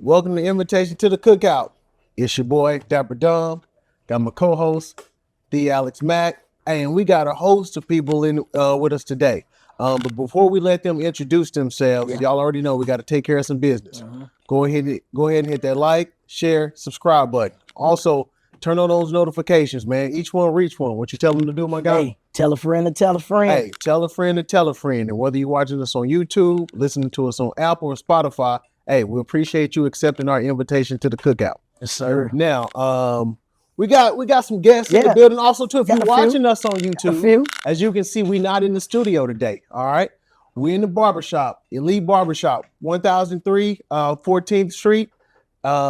Welcome to Invitation to the Cookout. It's your boy, DapperDom. Got my co-host, TheeAlex Mac. And we got a host of people in with us today. But before we let them introduce themselves, y'all already know we got to take care of some business. Go ahead and hit that like, share, subscribe button. Also, turn on those notifications, man. Each one reach one. What you tell them to do, my guy? Hey, tell a friend to tell a friend. Hey, tell a friend to tell a friend. And whether you're watching us on YouTube, listening to us on Apple or Spotify, hey, we appreciate you accepting our invitation to the cookout. Yes, sir. Now, we got some guests in the building. Also, too, if you're watching us on YouTube, as you can see, we're not in the studio today. All right, we're in the barbershop, Elite Barbershop, 1003 14th Street,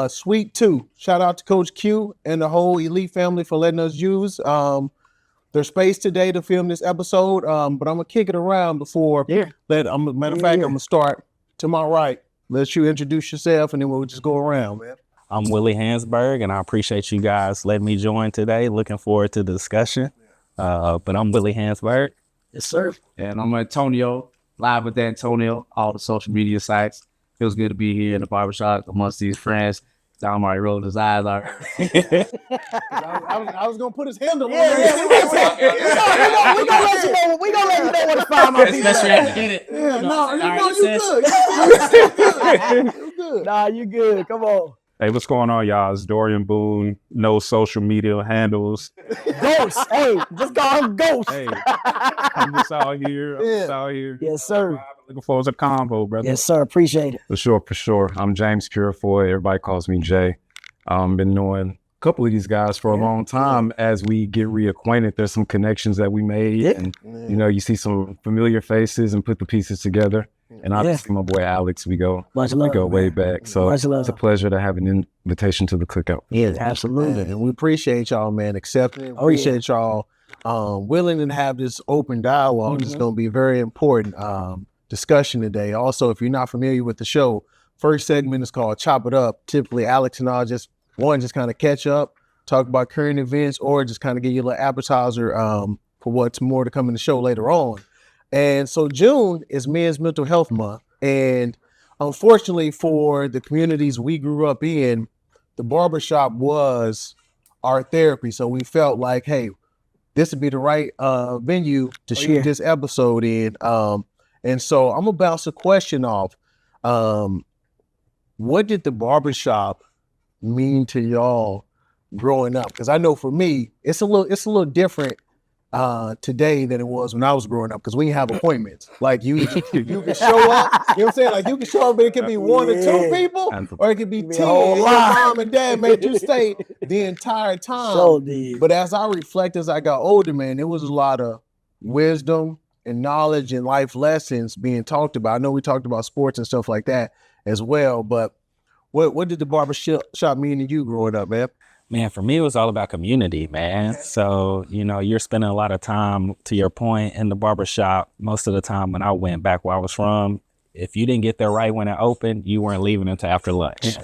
Suite 2. Shout out to Coach Q and the whole Elite family for letting us use their space today to film this episode. But I'm gonna kick it around before. Matter of fact, I'm gonna start to my right. Let you introduce yourself, and then we'll just go around, man. I'm Willie Hansberg, and I appreciate you guys letting me join today. Looking forward to the discussion. But I'm Willie Hansberg. Yes, sir. And I'm Antonio, live with Antonio, all the social media sites. Feels good to be here in the barbershop amongst these friends. Dom already rolled his eyes out. I was gonna put his handle on We're gonna let you know what to find my people. That's right. Get it. You good. Nah, you good. Come on. Hey, what's going on, y'all? It's Dorian Boone. No social media handles. Ghost. Hey, just call him Ghost. Hey, I'm just out here. Yes, sir. Looking forward to the convo, brother. Yes, sir. Appreciate it. For sure. I'm James Purefoy. Everybody calls me Jay. Been knowing a couple of these guys for a long time. As we get reacquainted, there's some connections that we made. And, you see some familiar faces and put the pieces together. And obviously, my boy Alex, we go way back. So it's a pleasure to have an invitation to the cookout. Yeah, absolutely. And we appreciate y'all, man, accepting. Appreciate y'all willing to have this open dialogue. It's going to be a very important discussion today. Also, if you're not familiar with the show, first segment is called Chop It Up. Typically, Alex and I just kind of catch up, talk about current events, or just kind of give you a little appetizer for what's more to come in the show later on. And so June is Men's Mental Health Month. And unfortunately for the communities we grew up in, the barbershop was our therapy. So we felt like, hey, this would be the right venue to shoot this episode in. And so I'm gonna bounce a question off. What did the barbershop mean to y'all growing up? Because I know for me, it's a little different today than it was when I was growing up, because we have appointments. Like you can show up, you know what I'm saying? Like you can show up, but it could be one or two people, or it could be 10. Your mom and dad made you stay the entire time. So deep. But as I reflect, as I got older, man, there was a lot of wisdom and knowledge and life lessons being talked about. I know we talked about sports and stuff like that as well, but what did the barbershop mean to you growing up, man? Man, for me, it was all about community, man. So, you're spending a lot of time, to your point, in the barbershop. Most of the time when I went back where I was from, if you didn't get there right when it opened, you weren't leaving until after lunch.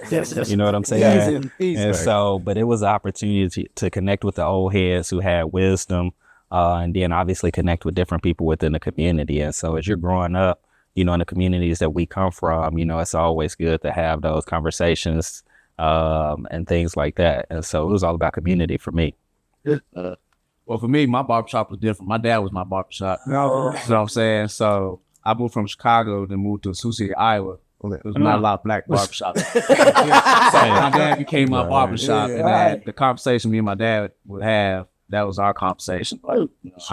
You know what I'm saying? And so, but it was an opportunity to connect with the old heads who had wisdom, and then obviously connect with different people within the community. And so as you're growing up, in the communities that we come from, it's always good to have those conversations and things like that. And so it was all about community for me. Well, for me, my barbershop was different. My dad was my barbershop. You know what I'm saying? So I moved from Chicago, then moved to Sioux City, Iowa. There was not a lot of black barbershops. So my dad became my barbershop. And the conversation me and my dad would have, that was our conversation. How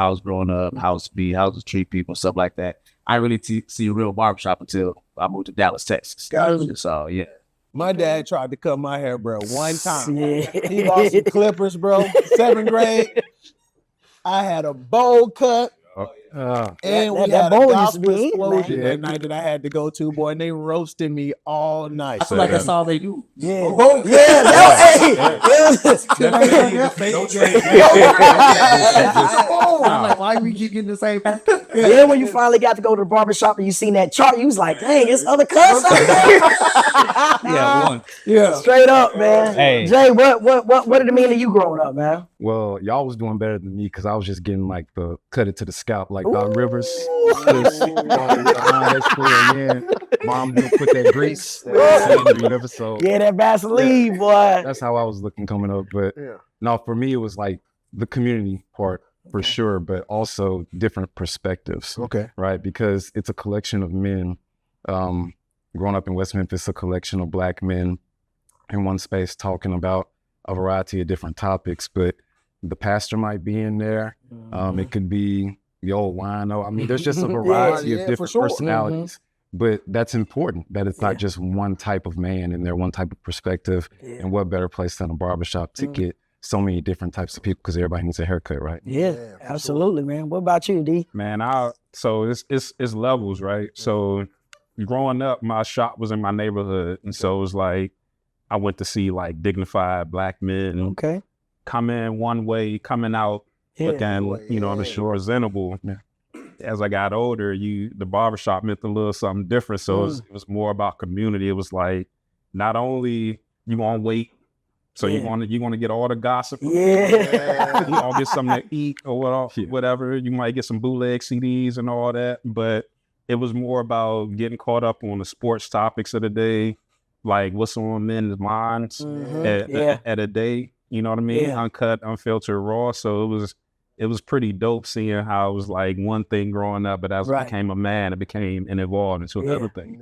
I was growing up, how to treat people, stuff like that. I really see a real barbershop until I moved to Dallas, Texas. So, yeah. My dad tried to cut my hair, bro, one time. He bought some clippers, bro, 7th grade. I had a bowl cut. And we had a gospel explosion that night that I had to go to, boy, and they roasted me all night. I feel like that's all they do. I'm like, why we keep getting the same? Then when you finally got to go to the barbershop and you seen that chart, you was like, dang, it's other cuts out there. Straight up, man. Hey. Jay, what did it mean to you growing up, man? Well, y'all was doing better than me because I was just getting like the cut it to the scalp. like Doc Rivers. Just behind that school, and then mom would put that grease, whatever. So that Vaseline, boy. That's how I was looking coming up. But no, for me, it was like the community part for sure, but also different perspectives. Okay. Right? Because it's a collection of men. Growing up in West Memphis, a collection of Black men in one space talking about a variety of different topics, but the pastor might be in there. It could be the old wino. I mean, there's just a variety of different personalities. But that's important, that it's not just one type of man in there, one type of perspective. And what better place than a barbershop to get so many different types of people, because everybody needs a haircut, right? Yeah, absolutely, man. What about you, D? Man, so it's levels, right? So growing up, my shop was in my neighborhood. And so it was like, I went to see like dignified Black men come in one way, coming out looking, on the shore presentable. As I got older, the barbershop meant a little something different. So it was more about community. It was like, not only you gonna wait, so you want to get all the gossip. You gonna get something to eat or whatever. You might get some bootleg CDs and all that. But it was more about getting caught up on the sports topics of the day, like what's on men's minds at a day. You know what I mean? Uncut, unfiltered, raw. So it was pretty dope seeing how it was like one thing growing up, but as I became a man, it became and evolved into another thing.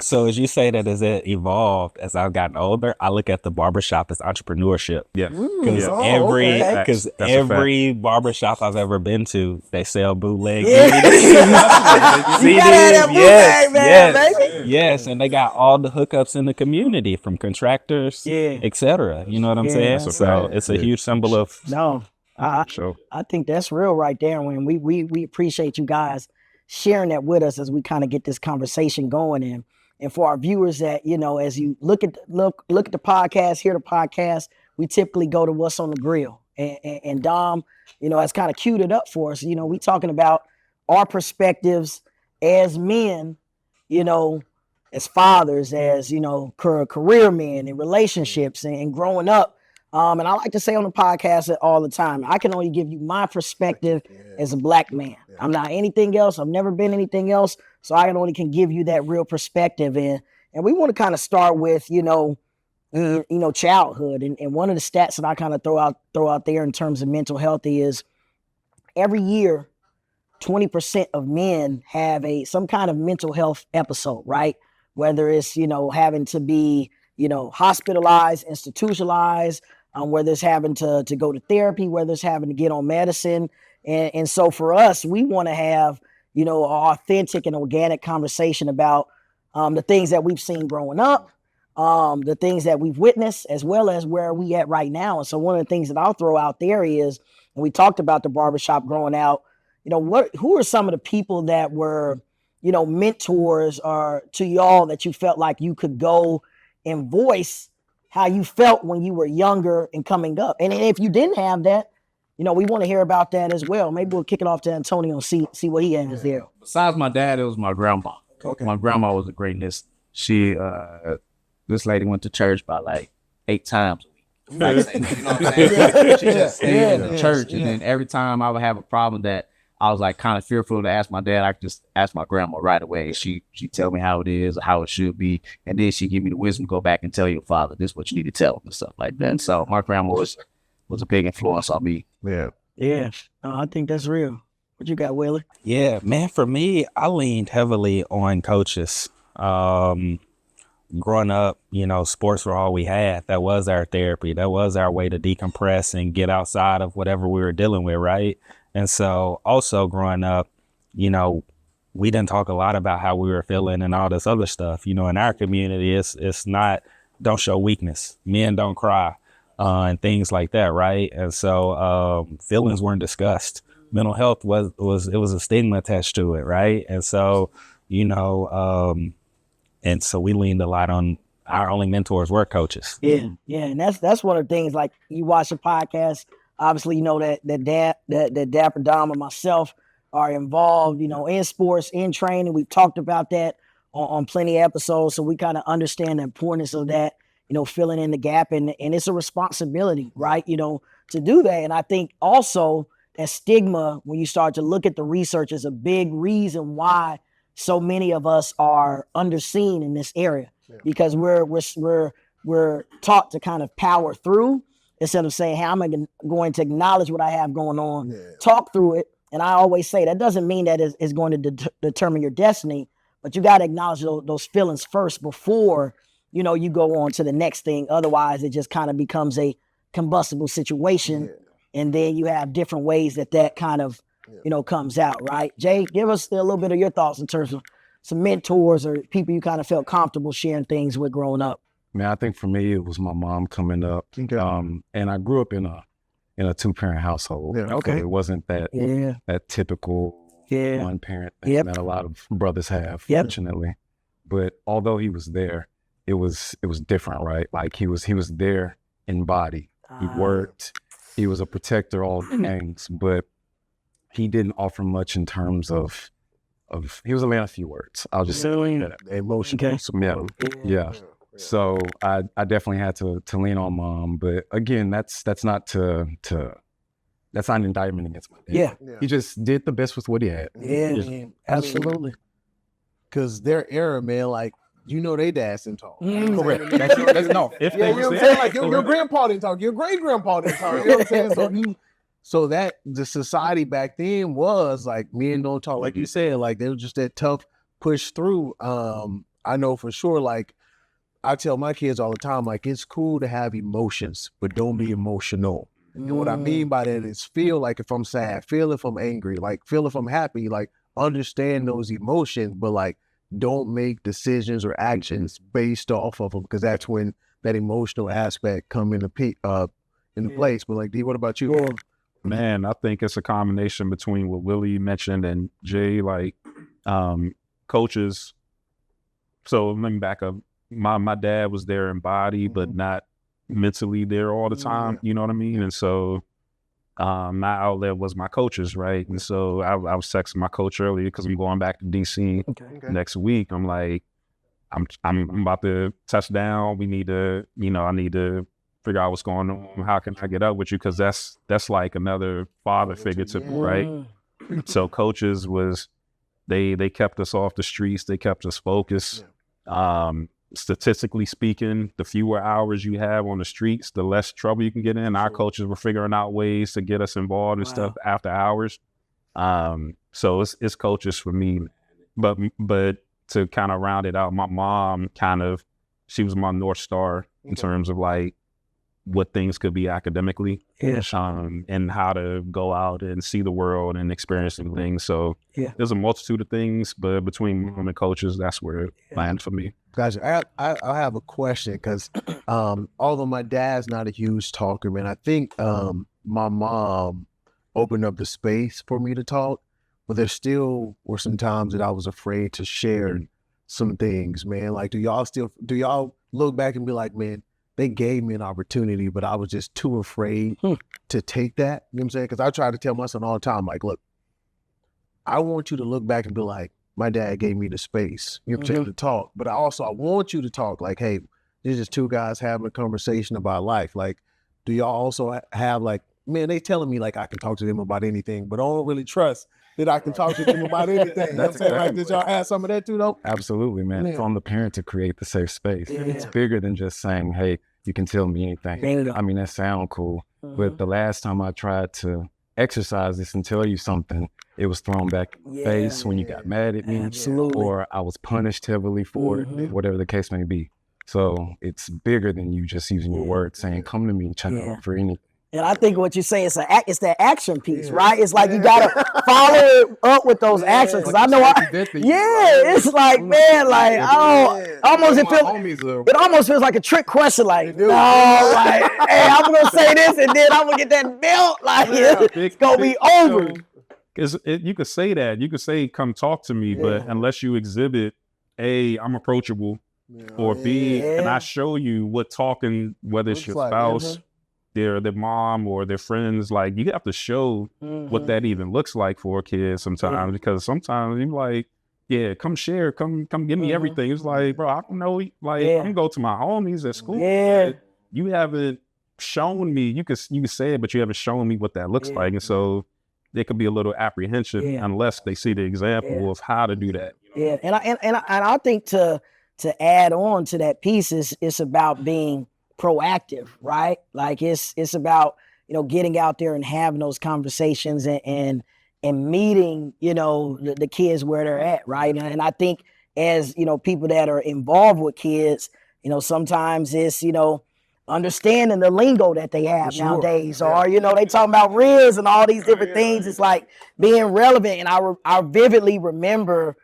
So as you say that as it evolved, as I've gotten older, I look at the barbershop as entrepreneurship. Because every barbershop I've ever been to, they sell bootleg CDs. You gotta have that bootleg, man, baby. Yes, and they got all the hookups in the community from contractors, etc. You know what I'm saying? So it's a huge symbol of I think that's real right there. When we appreciate you guys sharing that with us as we kind of get this conversation going. And for our viewers that, as you look at the podcast, hear the podcast, we typically go to what's on the grill. And Dom, has kind of queued it up for us. We talking about our perspectives as men, as fathers, as, career men and relationships and growing up. And I like to say on the podcast all the time, I can only give you my perspective as a Black man. I'm not anything else. I've never been anything else. So I can give you that real perspective. And we want to kind of start with, childhood. And one of the stats that I kind of throw out there in terms of mental health is every year, 20% of men have some kind of mental health episode, right? Whether it's, having to be, hospitalized, institutionalized, whether it's having to go to therapy, whether it's having to get on medicine. And so for us, we want to have, an authentic and organic conversation about the things that we've seen growing up, the things that we've witnessed, as well as where we at right now. And so one of the things that I'll throw out there is, and we talked about the barbershop growing out, who are some of the people that were, mentors or to y'all that you felt like you could go and voice how you felt when you were younger and coming up. And if you didn't have that, we want to hear about that as well. Maybe we'll kick it off to Antonio and see what he has there. Besides my dad, it was my grandma. Okay. My grandma was a greatness. She, this lady went to church about like 8 times a week. She just stayed in the church. And then every time I would have a problem that I was like kind of fearful to ask my dad, I could just ask my grandma right away. She tell me how it is, or how it should be, and then she give me the wisdom to go back and tell your father this is what you need to tell him and stuff like that. And so my grandma was a big influence on me. Yeah. I think that's real. What you got, Willie? Yeah, man. For me, I leaned heavily on coaches. Growing up, sports were all we had. That was our therapy. That was our way to decompress and get outside of whatever we were dealing with, right? And so also growing up, we didn't talk a lot about how we were feeling and all this other stuff. In our community, it's not, don't show weakness. Men don't cry and things like that, right? And so feelings weren't discussed. Mental health was a stigma attached to it, right? And so, and so we leaned a lot on our only mentors were coaches. Yeah. And that's one of the things, like you watch the podcast, obviously, that DapperDom and myself are involved, in sports, in training. We've talked about that on plenty of episodes. So we kind of understand the importance of that, filling in the gap. And it's a responsibility, right, to do that. And I think also, that stigma, when you start to look at the research, is a big reason why so many of us are underseen in this area, because we're taught to kind of power through instead of saying, hey, I'm going to acknowledge what I have going on, talk through it. And I always say that doesn't mean that it's going to determine your destiny, but you got to acknowledge those feelings first before, you go on to the next thing. Otherwise, it just kind of becomes a combustible situation. And then you have different ways that kind of, comes out, right? Jay, give us a little bit of your thoughts in terms of some mentors or people you kind of felt comfortable sharing things with growing up. Man, I think for me, it was my mom coming up. And I grew up in a two-parent household. Yeah, okay. So it wasn't that typical one-parent thing that a lot of brothers have, fortunately. But although he was there, it was different, right? Like he was there in body. He worked. He was a protector, all things, but he didn't offer much in terms of he was a man of few words. I'll just say that. Emotion. Yeah. So I definitely had to lean on mom, but again, that's not that's not an indictment against my dad. He just did the best with what he had. Absolutely. Because their era, man, like, they dads didn't talk. Correct. That's no. If you know what I'm saying? Like your grandpa didn't talk, your great grandpa didn't talk. You know what I'm saying? So that the society back then was like men don't talk, like you said, like they were just that tough push through. I know for sure, like I tell my kids all the time, like it's cool to have emotions, but don't be emotional. And what I mean by that is feel like if I'm sad, feel if I'm angry, like feel if I'm happy, like understand those emotions, but like don't make decisions or actions based off of them, because that's when that emotional aspect come into place. But like, D, what about you? Man, I think it's a combination between what Willie mentioned and Jay, like coaches. So let me back up. My dad was there in body, but not mentally there all the time. You know what I mean? And so my outlet was my coaches, right? And so I was texting my coach earlier because I'm going back to DC next week. I'm like, I'm about to touch down. We need to, I need to figure out what's going on. How can I get up with you? Because that's like another father figure to me, right? So coaches they kept us off the streets. They kept us focused. Statistically speaking, the fewer hours you have on the streets, the less trouble you can get in. Our coaches were figuring out ways to get us involved and stuff after hours. So it's coaches for me. But to kind of round it out, my mom she was my North Star in terms of like what things could be academically, and how to go out and see the world and experience new things. So there's a multitude of things, but between mom and coaches, that's where it landed for me. Gotcha. I have a question because although my dad's not a huge talker, man, I think my mom opened up the space for me to talk, but there still were some times that I was afraid to share some things, man. Like, do y'all look back and be like, man, they gave me an opportunity, but I was just too afraid to take that? You know what I'm saying? Because I try to tell my son all the time, like, look, I want you to look back and be like, my dad gave me the space, you know what I'm saying, to talk. But I want you to talk like, hey, this is two guys having a conversation about life. Like, do y'all also have like, man, they telling me like I can talk to them about anything, but I don't really trust that I can talk to them about anything. You know what I'm saying? Like, did y'all have some of that too, though? Absolutely, man. It's on the parent to create the safe space. It's bigger than just saying, hey, you can tell me anything. I mean, that sounds cool. But the last time I tried to exercise this and tell you something, it was thrown back in the face when you got mad at me, or I was punished heavily for it, whatever the case may be. So it's bigger than you just using your words, saying, come to me and check out for anything. And I think what you say is it's that action piece, right? It's like you gotta follow it up with those actions. Cause I know it's like, man, like it almost feels like a trick question. Like, no, like, hey, I'm gonna say this and then I'm gonna get that belt. Like, it's gonna be over. Because you could say that. You could say, come talk to me, but unless you exhibit, A, I'm approachable, or B, and I show you what talking, whether it's your spouse, their mom, or their friends, like, you have to show what that even looks like for a kid sometimes, because sometimes you're like, come share, come give me everything. It's like, bro, I don't know, like, I'm gonna go to my homies at school. You haven't shown me, you could say it, but you haven't shown me what that looks like. And so there could be a little apprehension unless they see the example of how to do that. Yeah, and I think to add on to that piece is it's about being proactive, right? Like it's about, you know, getting out there and having those conversations and meeting, you know, the kids where they're at, right? And I think as, you know, people that are involved with kids, you know, sometimes it's, you know, understanding the lingo that they have nowadays, or, you know, they talking about Riz and all these different things. It's like being relevant. And I vividly remember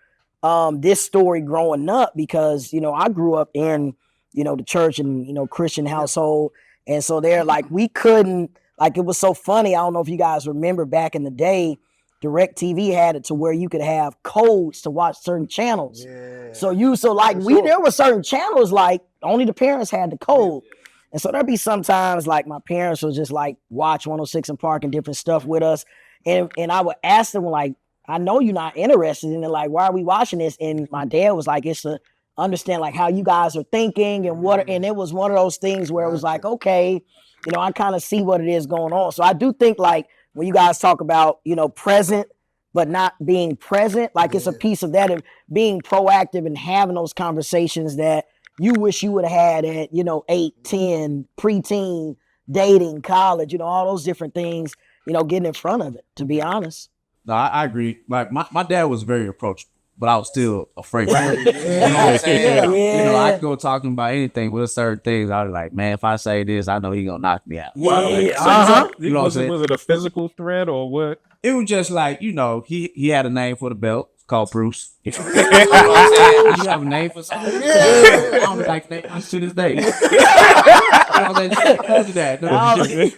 this story growing up because, you know, I grew up in, you know, the church and, you know, Christian household. And so they're like, we couldn't, like, it was so funny. I don't know if you guys remember back in the day, DirecTV had it to where you could have codes to watch certain channels. Yeah. So there were certain channels like only the parents had the code. And so there'd be sometimes like my parents would just like watch 106 and Park and different stuff with us. And I would ask them like, I know you're not interested in it. Like, why are we watching this? And my dad was like, it's to understand like how you guys are thinking and what, and it was one of those things where it was like, okay, you know, I kind of see what it is going on. So I do think like when you guys talk about, you know, present, but not being present, like it's a piece of that of being proactive and having those conversations that you wish you would have had at, you know, 8, 10, preteen, dating, college, you know, all those different things, you know, getting in front of it, to be honest. No, I agree. Like my dad was very approachable, but I was still afraid. You know what I'm saying? You know, I could go talking about anything with certain things. I was like, man, if I say this, I know he gonna knock me out. You know what I'm saying? Was it a physical threat or what? It was just like, you know, he had a name for the belt called Bruce. You know what I'm saying? You have a name for something? I don't like names to this day. I was like, that.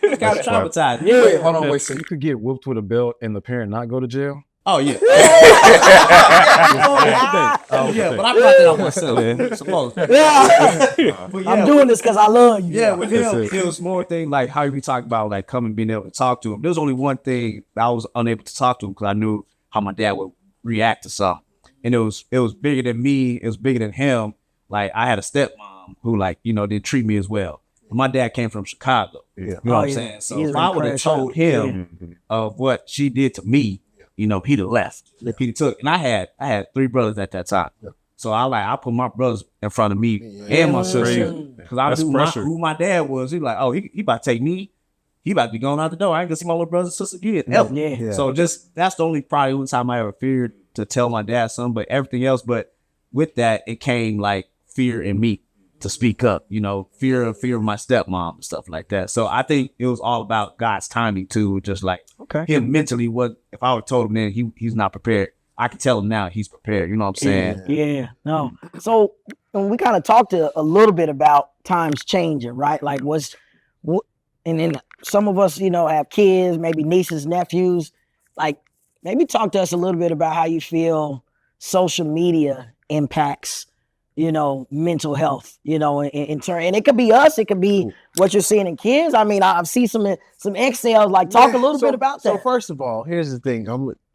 It's kind of traumatized. Wait, hold on, wait. So you could get whooped with a belt and the parent not go to jail? Oh, yeah. Yeah, but I brought that on myself. Suppose. I'm doing this because I love you. Yeah, with him, it was more thing like how you talk about like coming being able to talk to him. There was only one thing I was unable to talk to him because I knew how my dad would react to something. And it was bigger than me. It was bigger than him. Like I had a stepmom who like, you know, didn't treat me as well. My dad came from Chicago. Yeah. You know what I'm saying? So if I would have told him of what she did to me, you know, he'd have left. He'd took. And I had 3 brothers at that time. Yeah. So I put my brothers in front of me and my sister. Because I knew who my dad was. He was like, oh, he about to take me. He about to be going out the door. I ain't gonna see my little brothers and sisters again. Ever. Yeah. So just that's the only probably one time I ever feared to tell my dad something, but everything else. But with that, it came like fear in me to speak up, you know, fear of my stepmom and stuff like that. So I think it was all about God's timing too, just like him mentally. What if I would have told him then he's not prepared? I can tell him now he's prepared. You know what I'm saying? Yeah. No. So when we kind of talked a little bit about times changing, right? Like and then some of us, you know, have kids, maybe nieces, nephews. Like maybe talk to us a little bit about how you feel social media impacts, you know, mental health, you know, in turn. And it could be us, it could be what you're seeing in kids. I mean, I've seen some exhales, like talk a little bit about that. So first of all, here's the thing.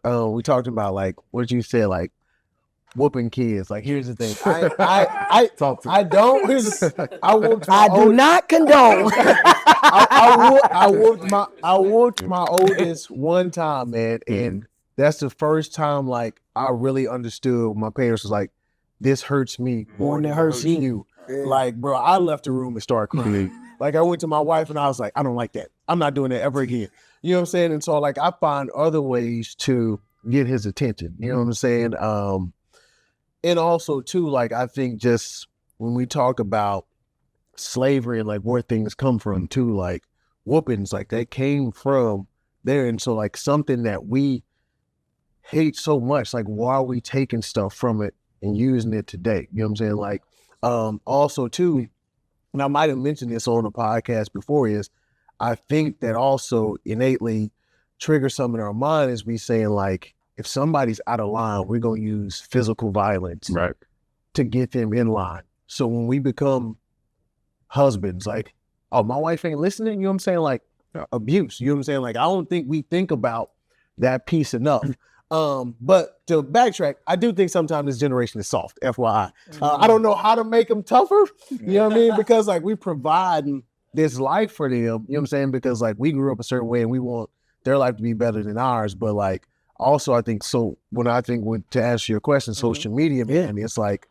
We talked about like what you said, like whooping kids. Like here's the thing. I do not condone. I whooped my oldest one time, man, and that's the first time like I really understood. My parents was like, this hurts me more than it hurts you. Yeah. Like, bro, I left the room and started crying. Like, I went to my wife and I was like, I don't like that. I'm not doing that ever again. You know what I'm saying? And so, like, I find other ways to get his attention. You know what I'm saying? And also, too, like, I think just when we talk about slavery and, like, where things come from, too, like, whoopings, like, they came from there. And so, like, something that we hate so much, like, why are we taking stuff from it and using it today? You know what I'm saying? Like, also too, and I might have mentioned this on the podcast before, is I think that also innately triggers something in our mind is we saying like, if somebody's out of line, we're going to use physical violence to get them in line. So when we become husbands, like, oh, my wife ain't listening, you know what I'm saying? Like abuse, you know what I'm saying? Like, I don't think we think about that piece enough. But to backtrack, I do think sometimes this generation is soft, FYI. I don't know how to make them tougher, you know what I mean? Because like we provide this life for them, you know what I'm saying? Because like we grew up a certain way and we want their life to be better than ours. But like, also I think so. To answer your question, social media, man, it's like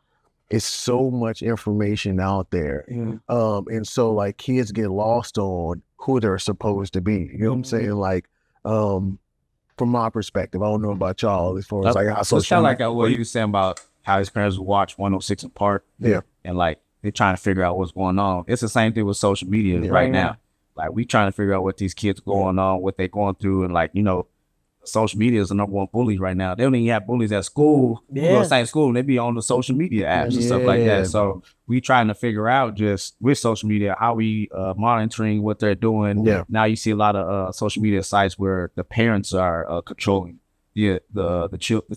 it's so much information out there, and so like kids get lost on who they're supposed to be. You know what I'm saying? Like, from my perspective, I don't know about y'all as far as like how So it's social kind of media. like what you were saying about how his parents would watch 106 in Park. Yeah. And like they're trying to figure out what's going on. It's the same thing with social media right now. Like we trying to figure out what these kids going on, what they're going through, and like, you know, social media is the number one bully right now. They don't even have bullies at school. Who go to the same school, and they be on the social media apps and stuff like that. So we trying to figure out just with social media how we monitoring what they're doing. Yeah. Now you see a lot of social media sites where the parents are controlling the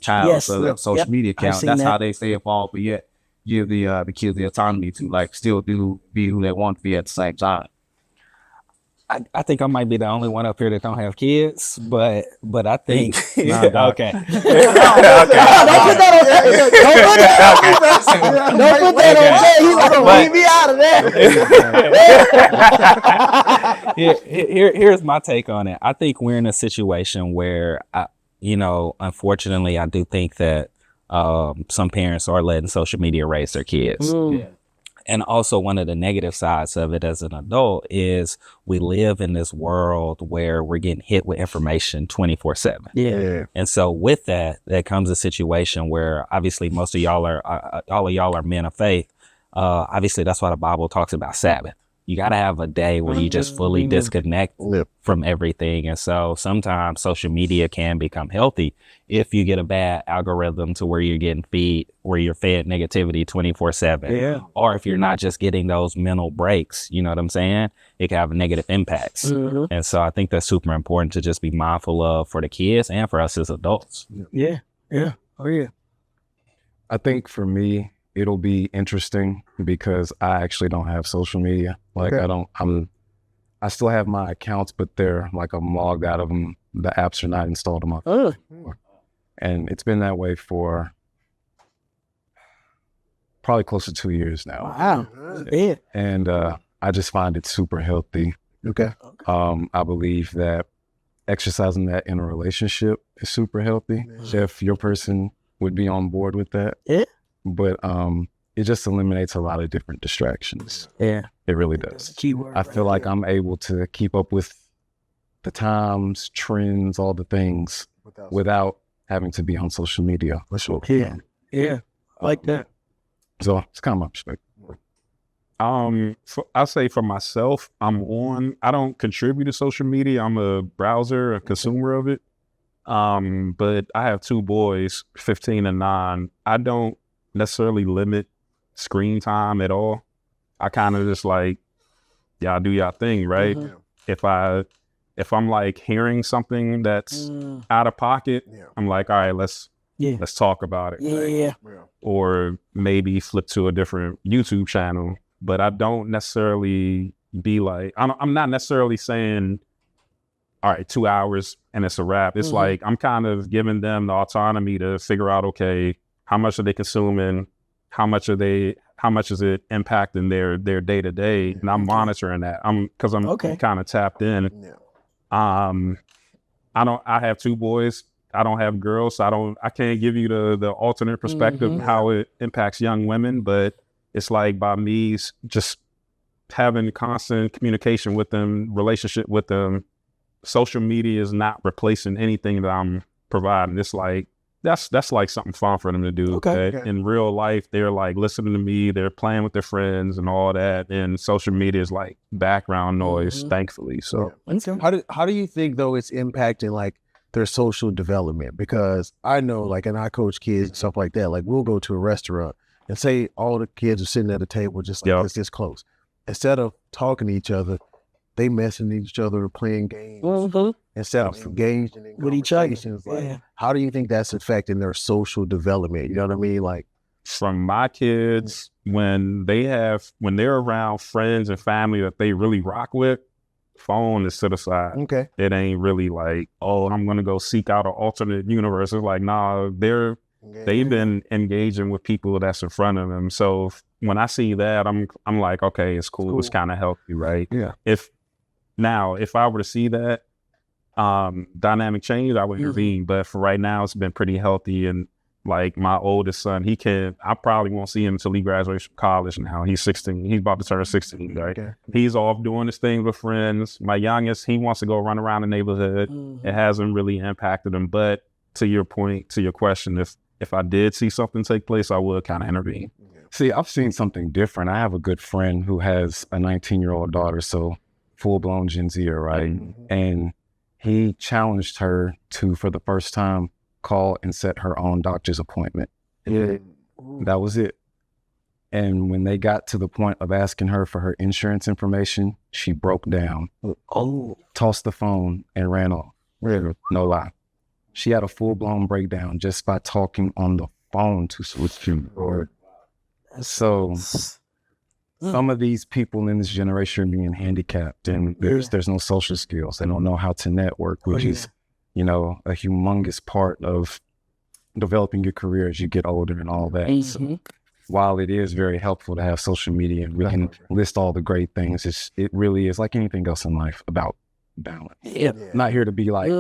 child's social media account. That's how they stay involved, but yet give the kids the autonomy to like still be who they want to be at the same time. I think I might be the only one up here that don't have kids, but I think okay. Don't put that on Jay. He's like, leave me out of that. Here's my take on it. I think we're in a situation where, unfortunately, I do think that some parents are letting social media raise their kids. And also one of the negative sides of it as an adult is we live in this world where we're getting hit with information 24/7. Yeah. And so with that comes a situation where obviously most of y'all all of y'all are men of faith. Obviously that's why the Bible talks about Sabbath. You got to have a day where you just fully disconnect from everything. And so sometimes social media can become healthy if you get a bad algorithm to where you're fed negativity 24/7. Yeah. Or if you're not just getting those mental breaks, you know what I'm saying? It can have negative impacts. And so I think that's super important to just be mindful of for the kids and for us as adults. Yeah. Yeah. Oh yeah. I think for me, it'll be interesting because I actually don't have social media. Like I still have my accounts, but they're like I'm logged out of them. The apps are not installed on my phone. And it's been that way for probably close to 2 years now. Wow. Yeah. And I just find it super healthy. Okay. I believe that exercising that in a relationship is super healthy if your person would be on board with that. Yeah. But it just eliminates a lot of different distractions. Yeah. It really does. Keyword. I feel like I'm able to keep up with the times, trends, all the things without having to be on social media. Yeah. Yeah. Like that. So it's kind of my perspective. I'll say for myself, I don't contribute to social media. I'm a browser, a consumer of it. But I have 2 boys, 15 and 9. I don't necessarily limit screen time at all. I kind of just like, y'all do y'all thing, right? If I'm like hearing something that's out of pocket, I'm like, all right, let's talk about it. Yeah. Or maybe flip to a different YouTube channel. But I don't necessarily be like, I'm not necessarily saying, all right, 2 hours and it's a wrap. It's like I'm kind of giving them the autonomy to figure out, okay, how much are they consuming? How much is it impacting their day to day? And I'm monitoring that. I'm kind of tapped in. I have 2 boys. I don't have girls, so I can't give you the alternate perspective of how it impacts young women, but it's like by me just having constant communication with them, relationship with them, social media is not replacing anything that I'm providing. It's like that's like something fun for them to do. Okay. In real life, they're like listening to me, they're playing with their friends and all that. And social media is like background noise, thankfully. So how do you think though it's impacting like their social development? Because I know like, and I coach kids and stuff like that, like we'll go to a restaurant and say all the kids are sitting at a table just like it's this close. Instead of talking to each other, they messing each other or playing games instead of engaged in with each other. Like, how do you think that's affecting their social development? You know what I mean? Like from my kids, when they're around friends and family that they really rock with, phone is set aside. Okay. It ain't really like, oh, I'm gonna go seek out an alternate universe. It's like, nah, they've been engaging with people that's in front of them. So when I see that, I'm like, okay, it's cool. It's kind of healthy, right? Yeah. If I were to see that, dynamic change, I would intervene. But for right now, it's been pretty healthy. And like my oldest son, I probably won't see him until he graduates from college now. He's 16. He's about to turn 16, right? Okay. He's off doing his thing with friends. My youngest, he wants to go run around the neighborhood. It hasn't really impacted him. But to your point, to your question, if I did see something take place, I would kind of intervene. See, I've seen something different. I have a good friend who has a 19-year-old daughter, so full-blown Gen Zer, right? And he challenged her to, for the first time, call and set her own doctor's appointment. That was it. And when they got to the point of asking her for her insurance information, she broke down, tossed the phone, and ran off. No lie. She had a full-blown breakdown just by talking on the phone to someone. So some of these people in this generation are being handicapped, and there's no social skills. They don't know how to network, which is, a humongous part of developing your career as you get older and all that. So while it is very helpful to have social media and we can list all the great things, it really is like anything else in life about balance. Not here to be like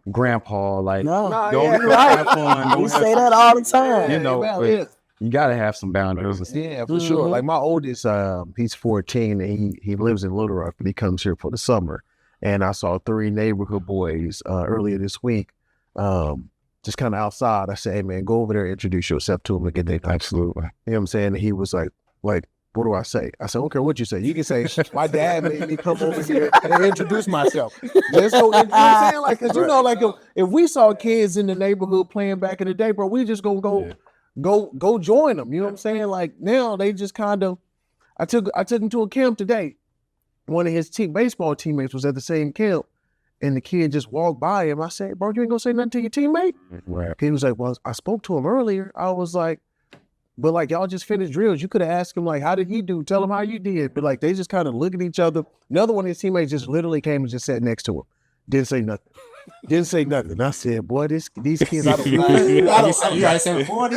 grandpa, like don't have fun. We say that all the time. But you gotta have some boundaries. Yeah, for sure. Like my oldest, he's 14 and he lives in Little Rock, but he comes here for the summer. And I saw 3 neighborhood boys earlier this week, just kind of outside. I said, hey man, go over there and introduce yourself to them and get their thoughts. Absolutely. You know what I'm saying? And he was like, what do I say? I said, I don't care what you say. You can say, my dad made me come over here and introduce myself. Just so, you know what I'm saying? Like, cause like if we saw kids in the neighborhood playing back in the day, bro, we just gonna go join them. You know what I'm saying? Like now they just kind of, I took him to a camp today. One of his baseball teammates was at the same camp and the kid just walked by him. I said, bro, you ain't gonna say nothing to your teammate? Right. He was like, well, I spoke to him earlier. I was like, but like y'all just finished drills. You could have asked him like, how did he do? Tell him how you did. But like they just kind of look at each other. Another one of his teammates just literally came and just sat next to him. Didn't say nothing. I said, boy, these kids, I don't You try to say 40?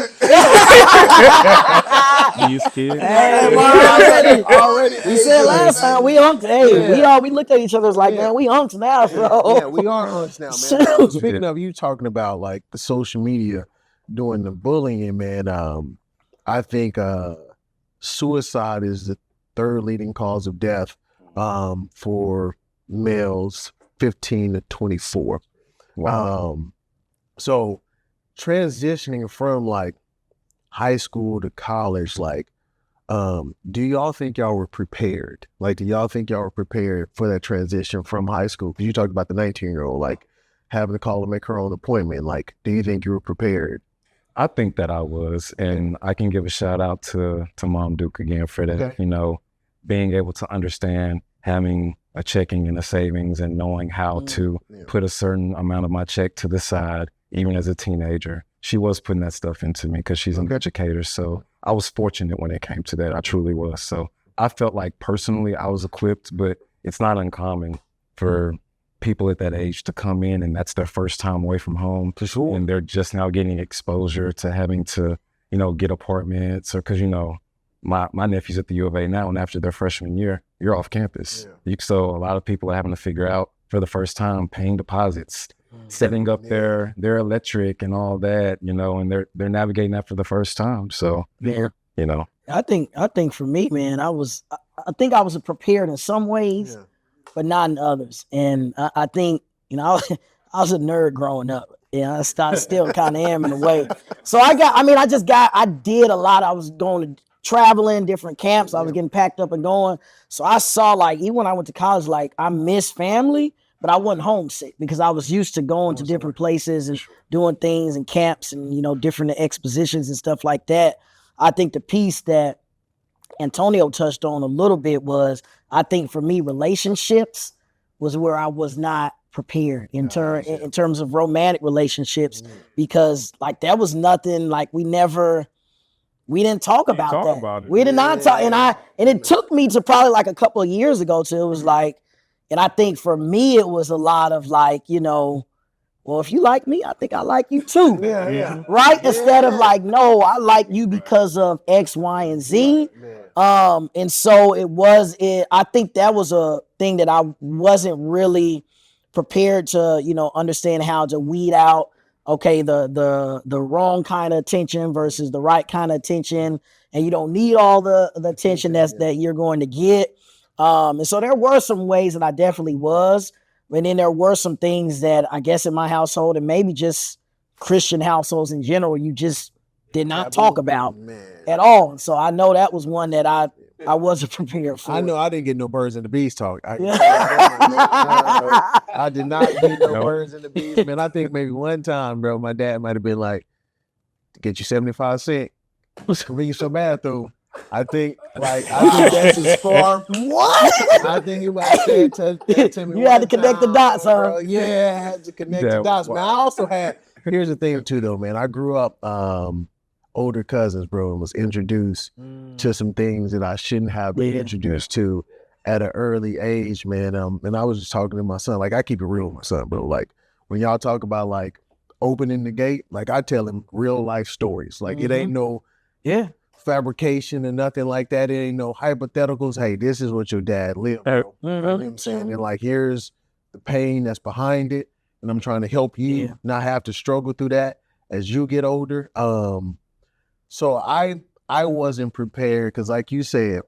These kids. Hey, already. We said last time we hunked. We looked at each other like, man, we hunks now, bro. Yeah, we are hunks now, man. Speaking of you talking about like the social media doing the bullying, man, I think suicide is the 3rd leading cause of death for males 15 to 24. Wow. So transitioning from like high school to college, like, do y'all think y'all were prepared? Like, do y'all think y'all were prepared for that transition from high school? Because you talked about the 19-year-old, like having to call and make her own appointment. Like, do you think you were prepared? I think that I was, and I can give a shout out to Mom Duke again for that. Okay. Being able to understand having a checking and a savings and knowing how to put a certain amount of my check to the side, even as a teenager. She was putting that stuff into me because she's an educator. So I was fortunate when it came to that. I truly was. So I felt like personally I was equipped, but it's not uncommon for people at that age to come in and that's their first time away from home. For sure. And they're just now getting exposure to having to, get apartments or because, my nephew's at the U of A now, and after their freshman year, you're off campus. So a lot of people are having to figure out for the first time paying deposits, setting up their electric and all that, and they're navigating that for the first time. So I think for me, man, I think I was prepared in some ways, but not in others. And I think I was a nerd growing up. I still kind of am in a way. So I did a lot. I was going to traveling, different camps. I was getting packed up and going. So I saw like, even when I went to college, like I missed family, but I wasn't homesick because I was used to going to different places and doing things and camps and, different expositions and stuff like that. I think the piece that Antonio touched on a little bit was, I think for me, relationships was where I was not prepared in terms of romantic relationships, because like that was nothing, like we didn't talk about that. We did not talk, and it took me to probably like a couple of years ago till it was like, and I think for me it was a lot of like, well, if you like me, I think I like you too. Right? Instead of like, no, I like you because of X, Y, and Z. And so I think that was a thing that I wasn't really prepared to, you know, understand how to weed out, okay, the wrong kind of attention versus the right kind of attention, and you don't need all the attention that you're going to get. And so there were some ways that I definitely was, and then there were some things that I guess in my household and maybe just Christian households in general, you just did not talk about at all. So I know that was one that I wasn't prepared for. I know I didn't get no birds and the bees talk. I did not get no birds and the bees, man. I think maybe one time, bro, my dad might have been like, get you 75 cents, read some bathroom. I think that's as far. What? I think you might have said that to me. You had to connect the dots, huh? Bro. Yeah, I had to connect the dots. Man, I also had, here's the thing too, though, man. I grew up older cousins, bro, and was introduced to some things that I shouldn't have been introduced to at an early age, man. And I was just talking to my son, like I keep it real with my son, bro. Like when y'all talk about like opening the gate, like I tell him real life stories. Like it ain't no fabrication and nothing like that. It ain't no hypotheticals. Hey, this is what your dad lived, bro. You know what I'm saying? And like here's the pain that's behind it, and I'm trying to help you not have to struggle through that as you get older. So I wasn't prepared because like you said,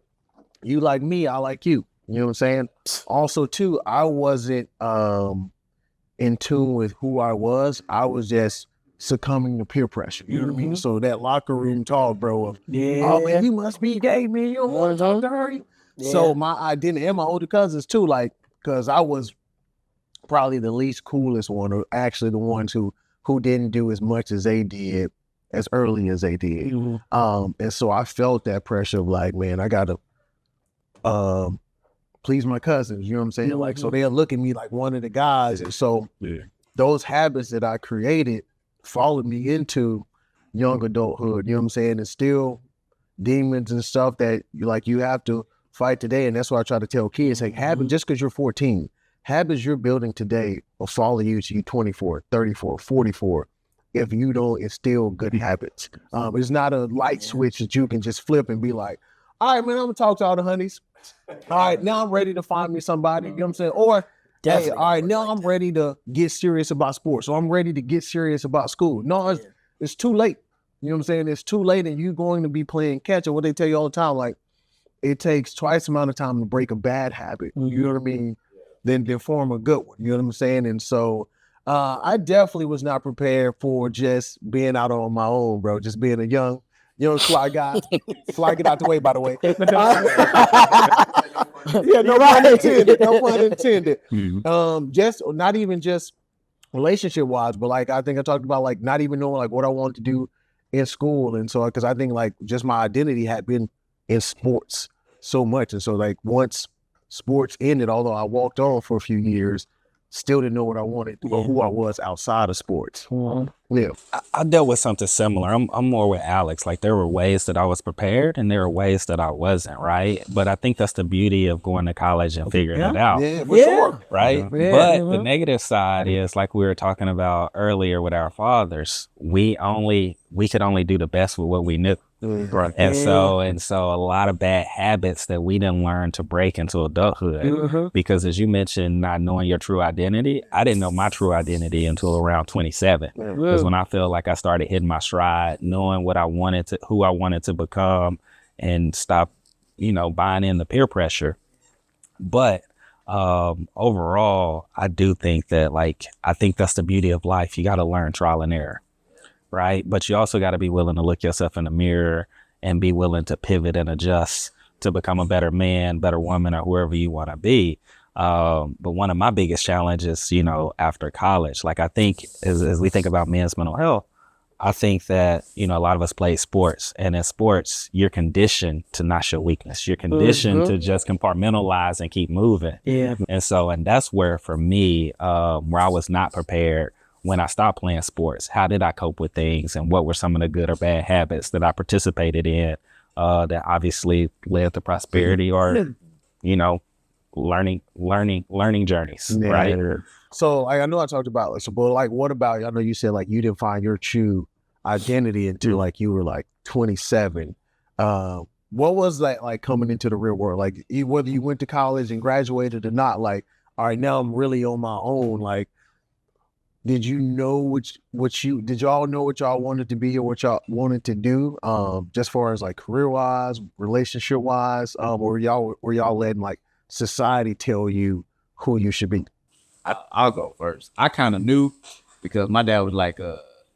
you like me, I like you. You know what I'm saying? Also too, I wasn't in tune with who I was. I was just succumbing to peer pressure. You know what I mean? So that locker room talk, bro, of, oh man, you must be gay, man. You don't want to talk to her. So my identity and my older cousins too, like, because I was probably the least coolest one, or actually the ones who didn't do as much as they did as early as they did. And so I felt that pressure of like, man, I gotta please my cousins, you know what I'm saying? Like, so they'll look at me like one of the guys. And so those habits that I created followed me into young adulthood, you know what I'm saying? And still demons and stuff that you have to fight today. And that's why I try to tell kids, like, habits, just because you're 14, habits you're building today will follow you to you 24, 34, 44. If you don't instill good habits. It's not a light switch that you can just flip and be like, all right, man, I'm gonna talk to all the honeys. All right, now I'm ready to find me somebody, you know what I'm saying? Or, hey, all right, now I'm ready to get serious about sports. So I'm ready to get serious about school. No, it's too late. You know what I'm saying? It's too late and you're going to be playing catch up. What they tell you all the time, like, it takes twice the amount of time to break a bad habit, you know what I mean, than form a good one, you know what I'm saying? And so, I definitely was not prepared for just being out on my own, bro. Just being a young fly guy. Fly, get out the way, by the way. Yeah, no pun intended. No pun intended. Just not even just relationship wise, but like I think I talked about like not even knowing like what I wanted to do in school, and so because I think like just my identity had been in sports so much, and so like once sports ended, although I walked on for a few years, still didn't know what I wanted or who I was outside of sports. Yeah, I dealt with something similar. I'm more with Alex. Like there were ways that I was prepared and there were ways that I wasn't, right? But I think that's the beauty of going to college and figuring it out. Yeah, for sure. Right? But the negative side is like we were talking about earlier with our fathers, we could only do the best with what we knew. Right. And so a lot of bad habits that we didn't learn to break into adulthood because as you mentioned, not knowing your true identity, I didn't know my true identity until around 27. Because when I feel like I started hitting my stride, knowing what I wanted to, who I wanted to become and stop, buying in the peer pressure. But overall, I do think that I think that's the beauty of life. You got to learn trial and error. Right. But you also got to be willing to look yourself in the mirror and be willing to pivot and adjust to become a better man, better woman, or whoever you want to be. But one of my biggest challenges, after college, I think as we think about men's mental health, I think that, a lot of us play sports, and in sports, you're conditioned to not show weakness. You're conditioned to just compartmentalize and keep moving. Yeah. And that's where for me, where I was not prepared when I stopped playing sports. How did I cope with things, and what were some of the good or bad habits that I participated in that obviously led to prosperity or, learning journeys, right? So I know I talked about but what about, I know you said you didn't find your true identity until you were 27. What was that like coming into the real world? Whether you went to college and graduated or not, all right, now I'm really on my own. Like, did you know did y'all know what y'all wanted to be or what y'all wanted to do? Just far as like career wise, relationship wise, or were y'all letting like society tell you who you should be? I'll go first. I kind of knew because my dad was like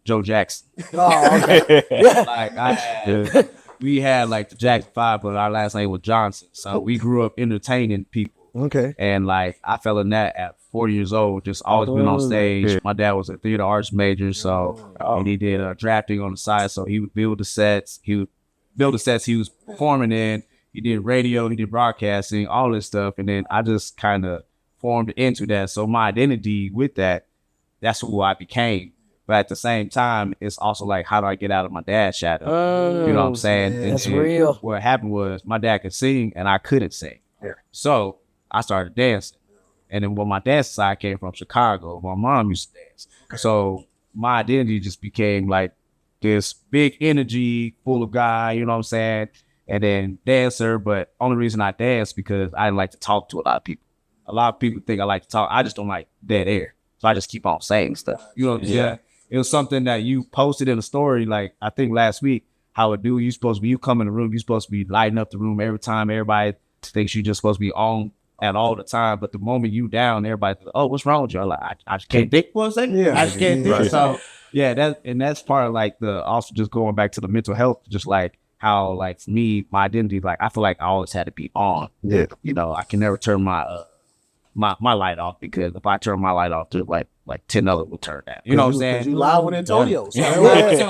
Joe Jackson. Oh, okay. Like we had like the Jackson 5, but our last name was Johnson. So we grew up entertaining people. Okay. And like I fell in that at 40 years old, just always been on stage. My dad was a theater arts major, so and he did drafting on the side. So he would build the sets. He was performing in. He did radio, he did broadcasting, all this stuff. And then I just kind of formed into that. So my identity with that's who I became. But at the same time, it's also like, how do I get out of my dad's shadow? You know what I'm saying? Yeah, that's real. What happened was my dad could sing and I couldn't sing. Yeah. So I started dancing. And then when my dad's side came from Chicago, my mom used to dance. So my identity just became like this big energy, full of guy, you know what I'm saying? And then dancer, but only reason I dance because I didn't like to talk to a lot of people. A lot of people think I like to talk. I just don't like dead air. So I just keep on saying stuff. You know what I'm saying? It was something that you posted in a story, like I think last week, how it do. You come in the room, you're supposed to be lighting up the room every time. Everybody thinks you're just supposed to be on at all the time. But the moment you down, everybody thinks, oh, what's wrong with you? I'm like, I just can't think for a second. I just can't think. Right. So yeah, that's part of like also just going back to the mental health, just like how like for me, my identity, like I feel like I always had to be on. Yeah. You know, I can never turn my my light off, because if I turn my light off, to like 10 others will turn down. You know what I'm saying? You live with Antonio. So I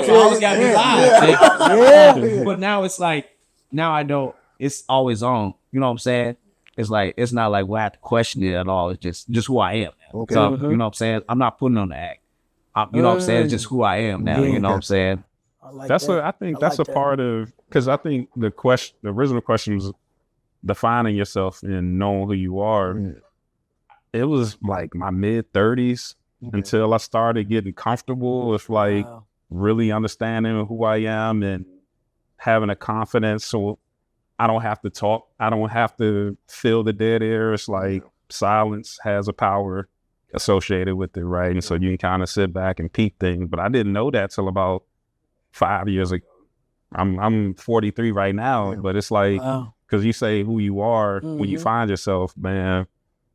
always gotta be live. Yeah. But now it's like, now I know it's always on. You know what I'm saying? It's like, it's not like I have to question it at all. It's just who I am now. Okay. So, you know what I'm saying? I'm not putting on the act. You know what I'm saying? It's just who I am now. You know what I'm saying? I think that's a part of, because I think the original question was defining yourself and knowing who you are. It was like my mid 30s until I started getting comfortable with like really understanding who I am and having a confidence. So I don't have to talk. I don't have to fill the dead air. It's like silence has a power associated with it, right? And so you can kind of sit back and peep things. But I didn't know that till about 5 years ago. I'm 43 right now, but it's like, because you say who you are when you find yourself, man.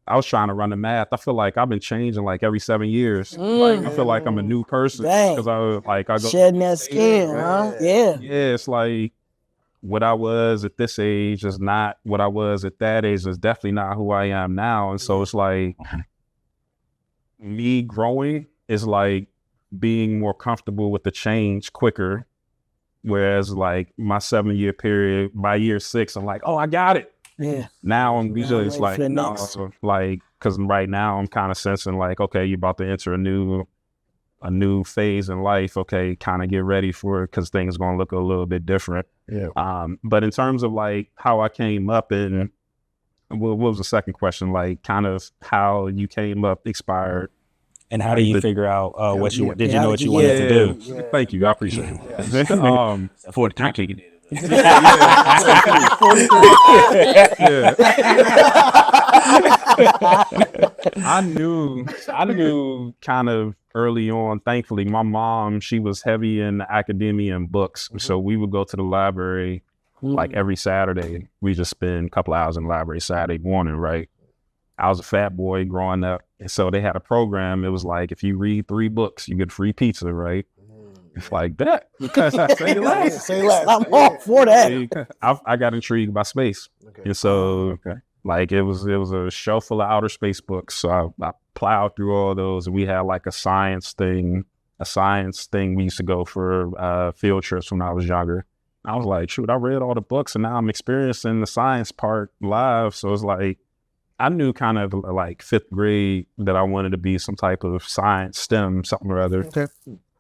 I was trying to run the math. I feel like I've been changing like every 7 years. Like I feel like I'm a new person because I go shedding that skin, huh? Yeah. Yeah, it's like what I was at this age is not what I was at that age. Is definitely not who I am now. And so it's like me growing is like being more comfortable with the change quicker. Whereas like my 7-year period, by year 6, I'm like, oh, I got it. Yeah. Now I'm usually it's like, no, like, because right now I'm kind of sensing like, okay, you're about to enter a new phase in life. Okay, kind of get ready for it because things going to look a little bit different. Yeah. But in terms of like how I came up and what was the second question? Like kind of how you came up expired. And how do you figure out what you did? You know what you wanted to do? Yeah. Thank you, I appreciate it. For the time taking it. I knew kind of early on. Thankfully, my mom, she was heavy in academia and books, so we would go to the library like every Saturday. We just spend a couple hours in the library Saturday morning, right? I was a fat boy growing up, and so they had a program. It was like, if you read 3 books, you get free pizza, right? It's like that. Say less. I'm all for that. I got intrigued by space, and so like it was a shelf full of outer space books. So I plowed through all those, and we had like a science thing. We used to go for field trips when I was younger. I was like, shoot, I read all the books, and now I'm experiencing the science part live. So it's like, I knew kind of like 5th grade that I wanted to be some type of science, STEM, something or other. Okay.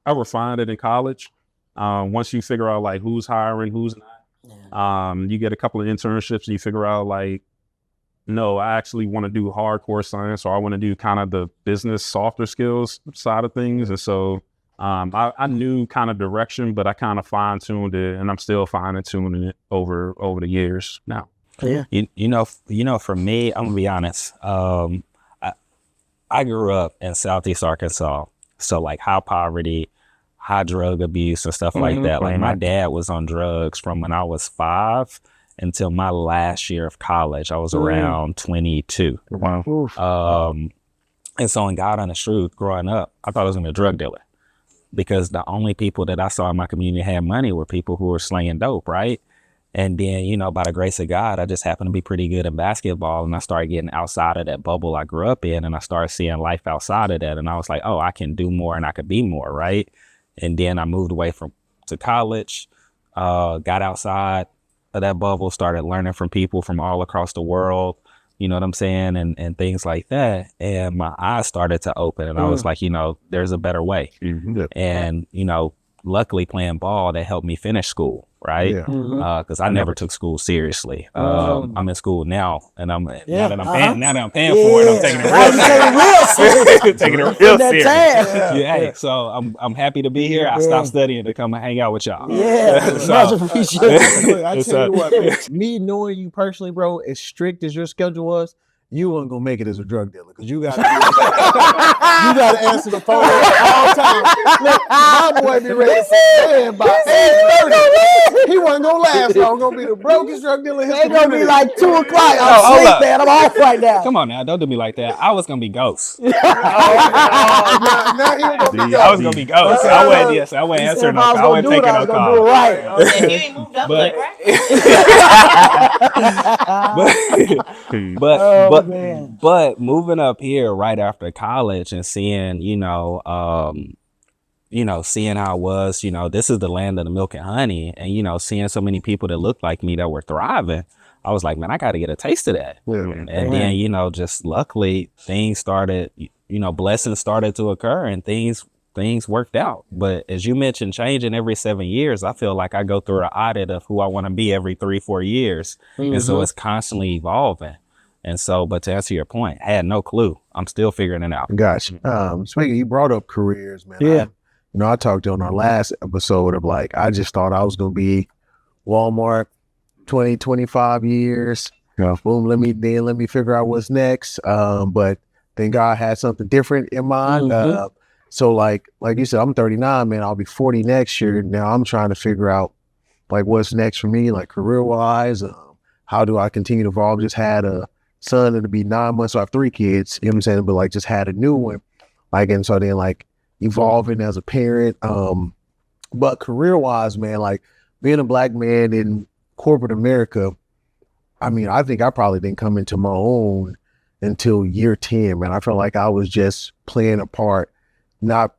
I refined it in college. Once you figure out like who's hiring, who's not, you get a couple of internships and you figure out like, no, I actually want to do hardcore science, or I want to do kind of the business softer skills side of things. And so I knew kind of direction, but I kind of fine-tuned it, and I'm still fine-tuning it over the years now. Yeah. You know, for me, I'm gonna be honest. I grew up in Southeast Arkansas, so like high poverty, high drug abuse and stuff like that. Like my dad was on drugs from when I was 5 until my last year of college. I was around 22. Wow. And so in God honest truth, growing up, I thought I was gonna be a drug dealer because the only people that I saw in my community had money were people who were slinging dope, right? And then, you know, by the grace of God, I just happened to be pretty good in basketball, and I started getting outside of that bubble I grew up in, and I started seeing life outside of that. And I was like, oh, I can do more and I could be more, right? And then I moved away to college, got outside of that bubble, started learning from people from all across the world, you know what I'm saying? And things like that. And my eyes started to open, and I was like, you know, there's a better way. And, you know, luckily playing ball, that helped me finish school, right? Because I never took school seriously. I'm in school now, and now that I'm paying for it, I'm taking it real serious. Taking it real serious. Hey, so I'm happy to be here. I stopped studying to come and hang out with y'all. Much appreciated. I tell you what, man, me knowing you personally, bro, as strict as your schedule was, you weren't gonna make it as a drug dealer because you got you got to answer the phone all the time. Look, my boy be ready to stand by 8:30. He wasn't gonna last long. Gonna be the brokest drug dealer in his It's gonna be community. like 2 o'clock. hold I'm up. sleeping. I'm off right now. Come on now, don't do me like that. I was gonna be Ghost. Now he was gonna be I was gonna be Ghost. I wasn't answering no call. I wasn't taking no call. Right. You ain't moved up like right? But moving up here right after college and seeing, seeing how it was, this is the land of the milk and honey, and seeing so many people that looked like me that were thriving, I was like, man, I got to get a taste of that. And then, just luckily things started, blessings started to occur and things worked out. But as you mentioned, changing every 7 years, I feel like I go through an audit of who I want to be every 3-4 years. And so it's constantly evolving. And so, but to answer your point, I had no clue. I'm still figuring it out. Gotcha. Speaking, you brought up careers, man. Yeah. I talked on our last episode of I just thought I was going to be Walmart 20, 25 years. Yeah. Boom, let me figure out what's next. But then God had something different in mind. So like you said, I'm 39, man. I'll be 40 next year. Now I'm trying to figure out what's next for me, career wise. How do I continue to evolve? Just had a son that'll be 9 months. So I have 3 kids, you know what I'm saying? But just had a new one. And so then evolving as a parent. But career wise, man, being a Black man in corporate America, I mean, I think I probably didn't come into my own until year 10, man. I felt like I was just playing a part, not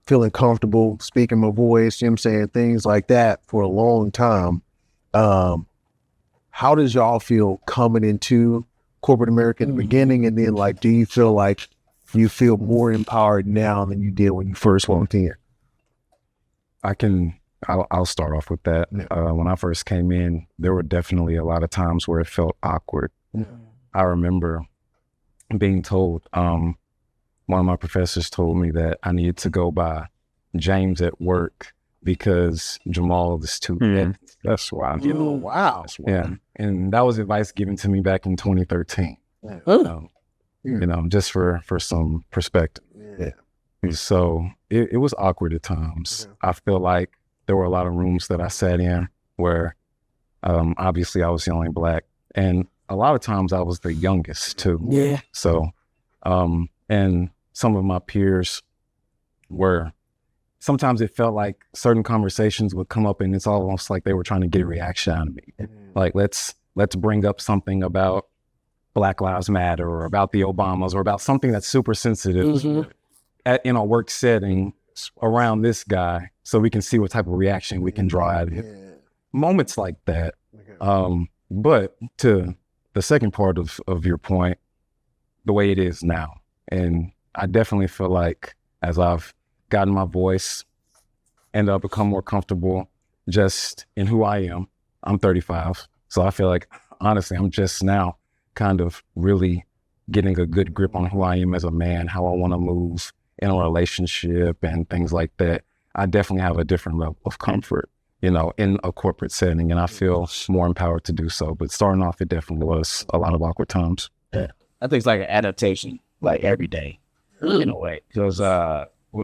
feeling comfortable speaking my voice, you know what I'm saying, things like that for a long time. How does y'all feel coming into corporate America in the beginning? And then do you feel like you feel more empowered now than you did when you first walked in? I'll start off with that. When I first came in, there were definitely a lot of times where it felt awkward. I remember being told, one of my professors told me that I needed to go by James at work because Jamal is too bad. That's why. Wow. Yeah. And that was advice given to me back in 2013. Just for some perspective. So it was awkward at times. I feel like there were a lot of rooms that I sat in where obviously I was the only Black, and a lot of times I was the youngest too. Yeah. So and some of my peers sometimes it felt like certain conversations would come up and it's almost like they were trying to get a reaction out of me. Let's bring up something about Black Lives Matter or about the Obamas or about something that's super sensitive in a work setting around this guy so we can see what type of reaction we can draw out of it. Moments like that. But to the second part of your point, the way it is now. And I definitely feel like as I've gotten my voice and I've become more comfortable just in who I am, I'm 35. So I feel like, honestly, I'm just now kind of really getting a good grip on who I am as a man, how I want to move in a relationship and things like that. I definitely have a different level of comfort, in a corporate setting, and I feel more empowered to do so. But starting off, it definitely was a lot of awkward times. I think it's like an adaptation. like every day in a way, because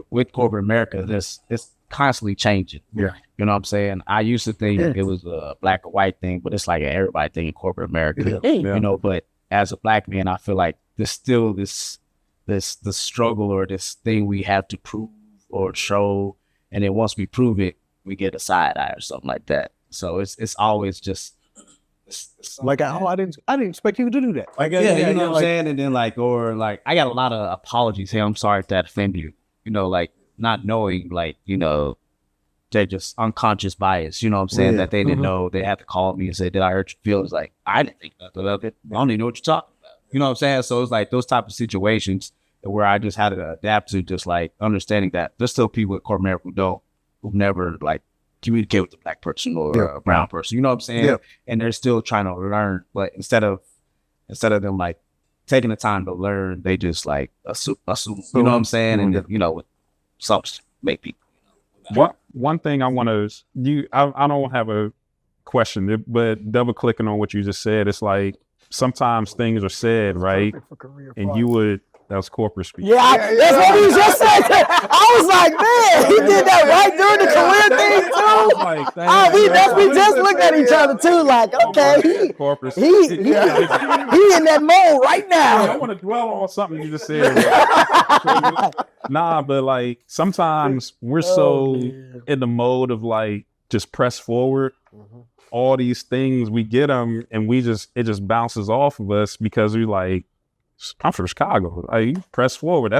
with corporate America, it's constantly changing. Yeah. You know what I'm saying? I used to think it was a black or white thing, but it's like an everybody thing in corporate America. You know, but as a black man, I feel like there's still this the struggle or this thing we have to prove or show, and then once we prove it, we get a side eye or something like that. So it's always just Like, I didn't expect you to do that. Like, you know what I'm saying? And then like I got a lot of apologies. Hey, I'm sorry if that offended you. You know, like not knowing, like, you know, they're just unconscious bias. You know what I'm saying? That they didn't know. They had to call me and say, "Did I hurt your feelings?" Like, I didn't think nothing of it. I don't even know what you're talking about. You know what I'm saying? So it's like those type of situations where I just had to adapt to, just like understanding that there's still people at corporate America who've never like communicate with a black person or a brown person. You know what I'm saying? And they're still trying to learn, but instead of them like taking the time to learn, they just like assume. You know what I'm saying? And you know, with some make people. One thing I want to I don't have a question, but double clicking on what you just said, it's like sometimes things are said, right? And you would, that was corporate speak. Yeah, that's what he just said. I was like, man, he did that right during the career thing too. We just looked at each other too, like, okay, he in that mode right now. I want to dwell on something you just said. Nah, but like sometimes we're so in the mode of like just press forward. All these things, we get them and it just bounces off of us because we like, I'm from Chicago. Like, you press forward.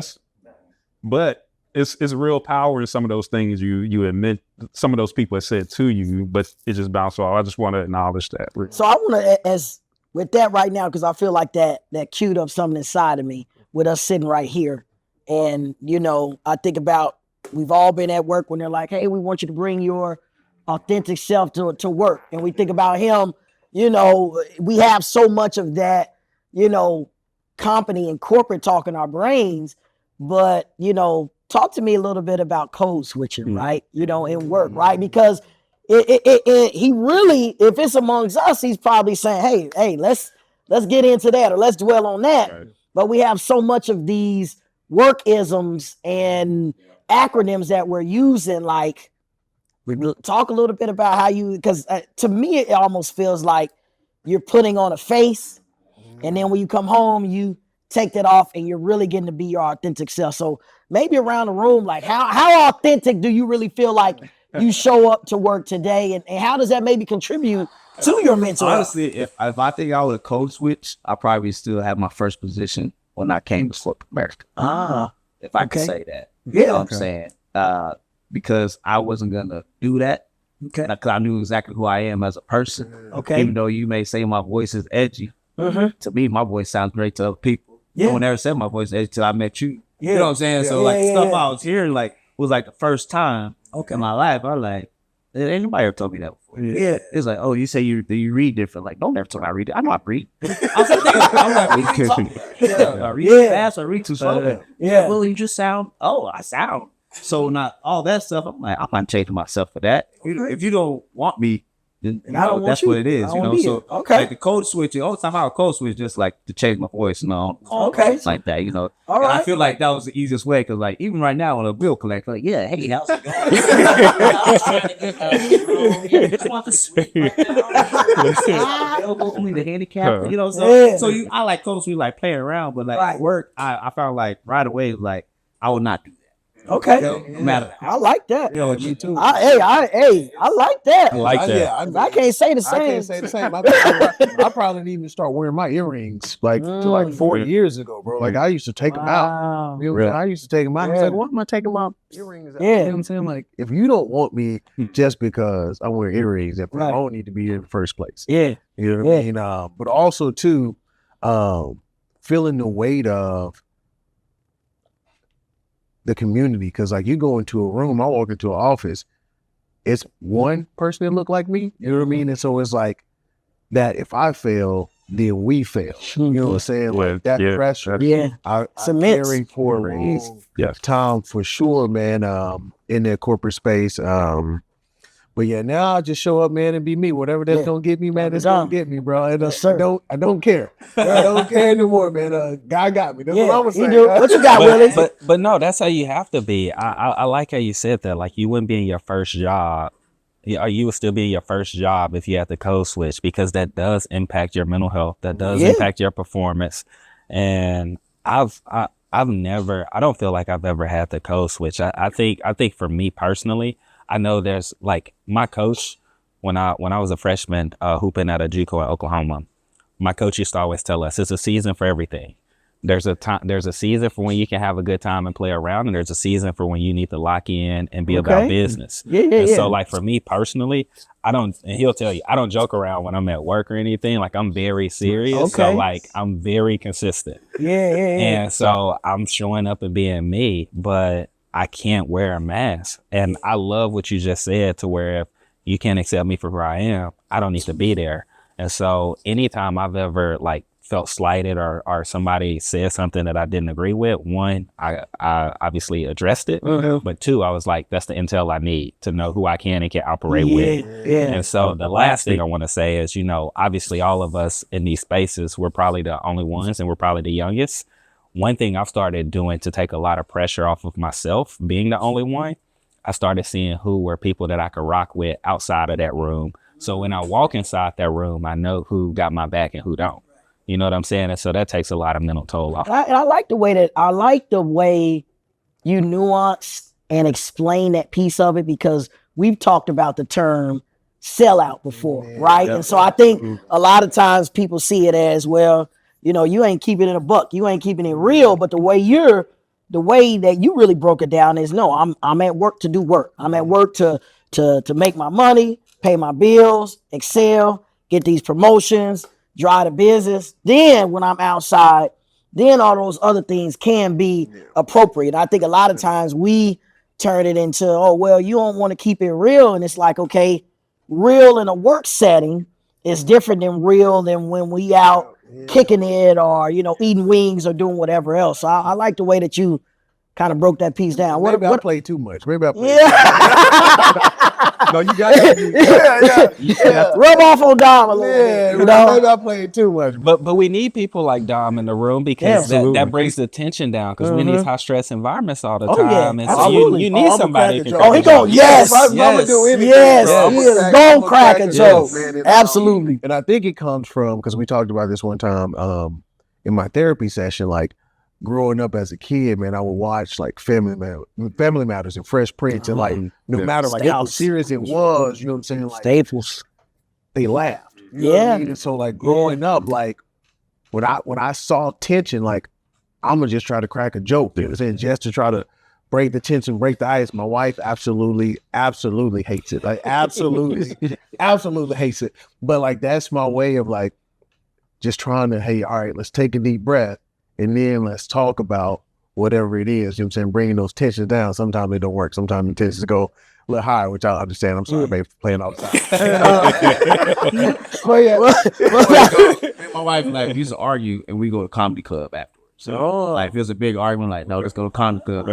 But it's real power in some of those things you admit. Some of those people have said to you, but it just bounced off. I just want to acknowledge that. So I want to, as with that right now, because I feel like that queued up something inside of me with us sitting right here. And, you know, I think about, we've all been at work when they're like, hey, we want you to bring your authentic self to work. And we think about him, you know, we have so much of that, you know, company and corporate talk in our brains. But, you know, talk to me a little bit about code switching, right? You know, in work, right? Because he really, if it's amongst us, he's probably saying, hey, let's get into that, or let's dwell on that. Right. But we have so much of these work isms and acronyms that we're using. Like, we talk a little bit about how you, because to me, it almost feels like you're putting on a face, and then when you come home, you take that off and you're really getting to be your authentic self. So maybe around the room, like how authentic do you really feel like you show up to work today, and how does that maybe contribute to your mental health? Honestly, if I think I would code switch, I probably still have my first position when I came to corporate America. If I could say that. You know what I'm saying? Because I wasn't gonna do that. Okay. Because I knew exactly who I am as a person. Okay. Even though you may say my voice is edgy, to me, my voice sounds great to other people. No one ever said my voice is edgy till I met you. You know what I'm saying? So like stuff I was hearing like was like the first time in my life. I was like, anybody ever told me that before? It's like, oh, you say you read different. Like, don't ever tell me I read it. I know I read. I was like, I read fast or read too slow. Well, you just sound. Oh, I sound. So not all that stuff. I'm like, I'm not changing myself for that. If you don't want me, then that's what it is. You know, so like the code switch. The only time I would code switch just like to change my voice and all. It's like that, you know. All right. I feel like that was the easiest way because like even right now on a bill collector, like hey, how's it going? Just want to switch. Only the handicap, you know. So I like code switch, like playing around, but like at work, I found like right away like I would not do that. Okay. No matter. I like that. You know, you too. I like that. I like that. I can't say the same. I can't say the same. I probably didn't even start wearing my earrings like 4 years ago, bro. Like I used to take them out. You know, I used to take them out. I was like, what am I taking my earrings out? You know what I'm saying? Like, if you don't want me just because I wear earrings, I don't need to be in the first place. You know what I mean? But also too, feeling the weight of the community, because like you go into a room, I walk into an office, it's one person that look like me, you know what I mean? And so it's like that if I fail, then we fail. You know what I'm saying? Like that pressure. I carry for a long time for sure, man, in that corporate space. But yeah, now I just show up, man, and be me. Whatever that's gonna get me, man, it's gonna get me, bro. And, I don't care. I don't care anymore, man. God got me. That's what I'm saying. What you got, Willie? But no, that's how you have to be. I like how you said that. Like you wouldn't be in your first job. You would still be in your first job if you had the code switch, because that does impact your mental health. That does impact your performance. And I don't feel like I've ever had the code switch. I think for me personally, I know there's like my coach when I was a freshman hooping at a JUCO in Oklahoma. My coach used to always tell us it's a season for everything. There's a season for when you can have a good time and play around, and there's a season for when you need to lock in and be about business. So like for me personally, and he'll tell you, I don't joke around when I'm at work or anything. Like I'm very serious. So like I'm very consistent. And so I'm showing up and being me, but I can't wear a mask. And I love what you just said, to where if you can't accept me for who I am, I don't need to be there. And so anytime I've ever like felt slighted or somebody said something that I didn't agree with, one, I obviously addressed it, but two, I was like, that's the intel I need to know who I can and can operate with. And so the last thing I want to say is, obviously all of us in these spaces, we're probably the only ones and we're probably the youngest. One thing I've started doing to take a lot of pressure off of myself being the only one, I started seeing who were people that I could rock with outside of that room. So when I walk inside that room, I know who got my back and who don't. You know what I'm saying? And so that takes a lot of mental toll off. And I like the way you nuanced and explain that piece of it, because we've talked about the term sellout before, right? And so I think a lot of times people see it as, well, you ain't keeping it a buck, you ain't keeping it real. But the way that you really broke it down is, no, I'm at work to do work. I'm at work to make my money, pay my bills, excel, get these promotions, drive the business. Then when I'm outside, then all those other things can be appropriate. I think a lot of times we turn it into, oh, well, you don't want to keep it real. And it's like, okay, real in a work setting is different than real than when we out kicking it or, eating wings or doing whatever else. So I like the way that you kind of broke that piece down. Maybe I played too much. Maybe I played too much. No, you got it. Rub off on Dom a little bit. Maybe I played too much. But we need people like Dom in the room, because that brings the tension down, because we're in these high stress environments all the time. And so you need somebody who can crack he go, yes. I'm gonna do anything. Yes. He is gonna crack a joke. Absolutely. And I think it comes from, because we talked about this one time in my therapy session, like growing up as a kid, man, I would watch like Family Matters and Fresh Prince, and like no matter like how serious it was, you know what I'm saying? Like, Staples. They laughed. And so like growing up, like when I saw tension, like I'm gonna just try to crack a joke, you know what I'm saying, just to try to break the tension, break the ice. My wife absolutely hates it. Like absolutely hates it. But like that's my way of like just trying to, hey, all right, let's take a deep breath. And then let's talk about whatever it is, you know what I'm saying, bringing those tensions down. Sometimes they don't work. Sometimes the tensions go a little higher, which I understand. I'm sorry, babe, for playing outside. My wife, like, we used to argue, and we go to comedy club afterwards. So, like, if there's a big argument, like, no, let's go to comedy club.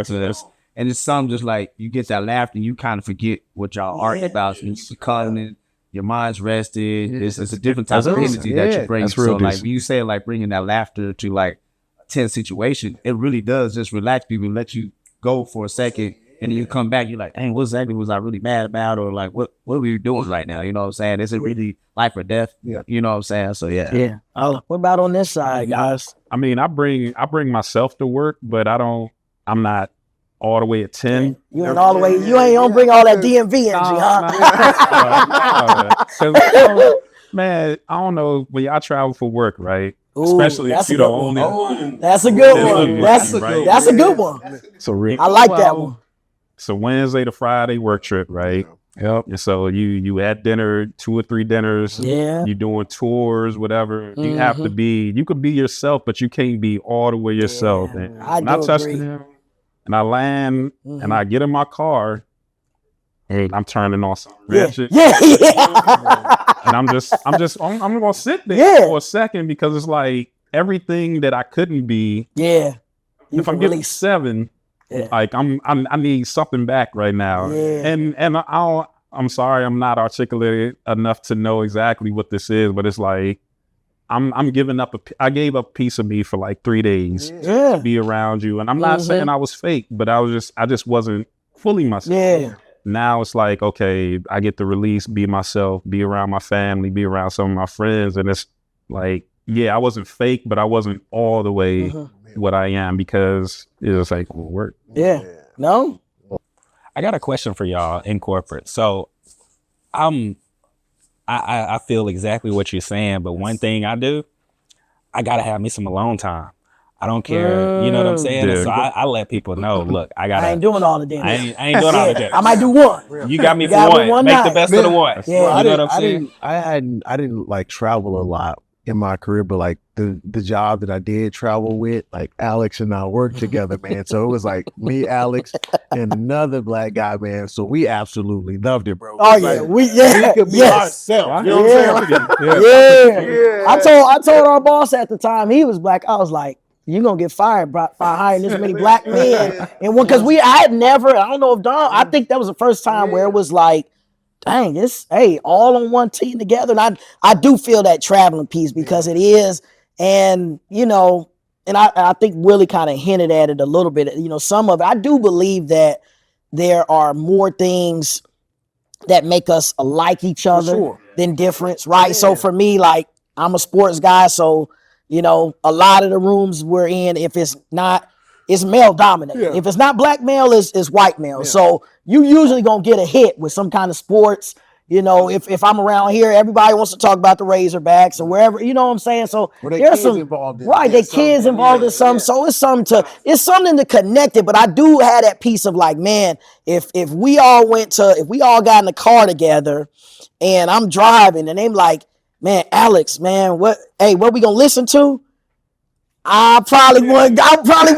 And it's something just like, you get that laughter, and you kind of forget what y'all argue about. So you calling it, your mind's rested. It's a different type of energy that you bring. So, like, when you say, like, bringing that laughter to, like, tense situation, it really does just relax people and let you go for a second, and then you come back, you're like, dang, what exactly was I really mad about, or like what were we doing right now? You know what I'm saying? Is it really life or death? You know what I'm saying? So yeah. What about on this side, guys? I mean, I bring myself to work, but I'm not all the way at 10. You ain't all the way. You ain't gonna bring all that DMV energy, huh? Man, I don't know, when y'all travel for work, right? Ooh, especially if you don't own it. That's a good one. That's a good one. So I like that one. So Wednesday to Friday work trip, right? Yep. And so you at dinner, 2 or 3 dinners. Yeah. You doing tours, whatever. You have to be. You could be yourself, but you can't be all the way yourself. Yeah, and I touch him, and I land, and I get in my car, and I'm turning on some shit. And I'm gonna sit there for a second, because it's like everything that I couldn't be. If I'm getting 7, like I need something back right now. And I'm sorry, I'm not articulate enough to know exactly what this is, but it's like I'm giving up. I gave up a piece of me for like 3 days to be around you, and I'm not saying I was fake, but I just wasn't fully myself. Yeah. Now it's like, okay, I get to release, be myself, be around my family, be around some of my friends, and it's like, yeah, I wasn't fake, but I wasn't all the way what I am because it was like work. Yeah. No. I got a question for y'all in corporate. So I feel exactly what you're saying, but one thing I do, I gotta have me some alone time. I don't care, you know what I'm saying? And so I let people know, look, I ain't doing all the damn. I ain't doing all the damn. I might do one. You got me for got one. Make the best of the one. Yeah. You know what I'm saying? I didn't like travel a lot in my career, but like the job that I did travel with, like Alex and I worked together, man. So it was like me, Alex, and another black guy, man. So we absolutely loved it, bro. Oh yeah, like, we could be ourselves. You know what I'm saying? Yeah. I told our boss at the time, he was black. I was like, you're gonna get fired by hiring this many black men. And because I don't know if Don, I think that was the first time where it was like, dang, all on one team together. And I do feel that traveling piece because it is. And, you know, and I think Willie kind of hinted at it a little bit. You know, some of it, I do believe that there are more things that make us like each other than difference, right? Yeah. So for me, like, I'm a sports guy. So, you know, a lot of the rooms we're in, if it's not, it's male dominated. Yeah. If it's not black male, it's white male. Yeah. So you usually gonna get a hit with some kind of sports. You know, if I'm around here, everybody wants to talk about the Razorbacks or wherever, you know what I'm saying? So there's some involved in their kids involved in something. So it's something to connect it. But I do have that piece of like, man, if we all got in the car together and I'm driving and they're like, man, Alex, man, what we gonna listen to? I probably wouldn't go. I probably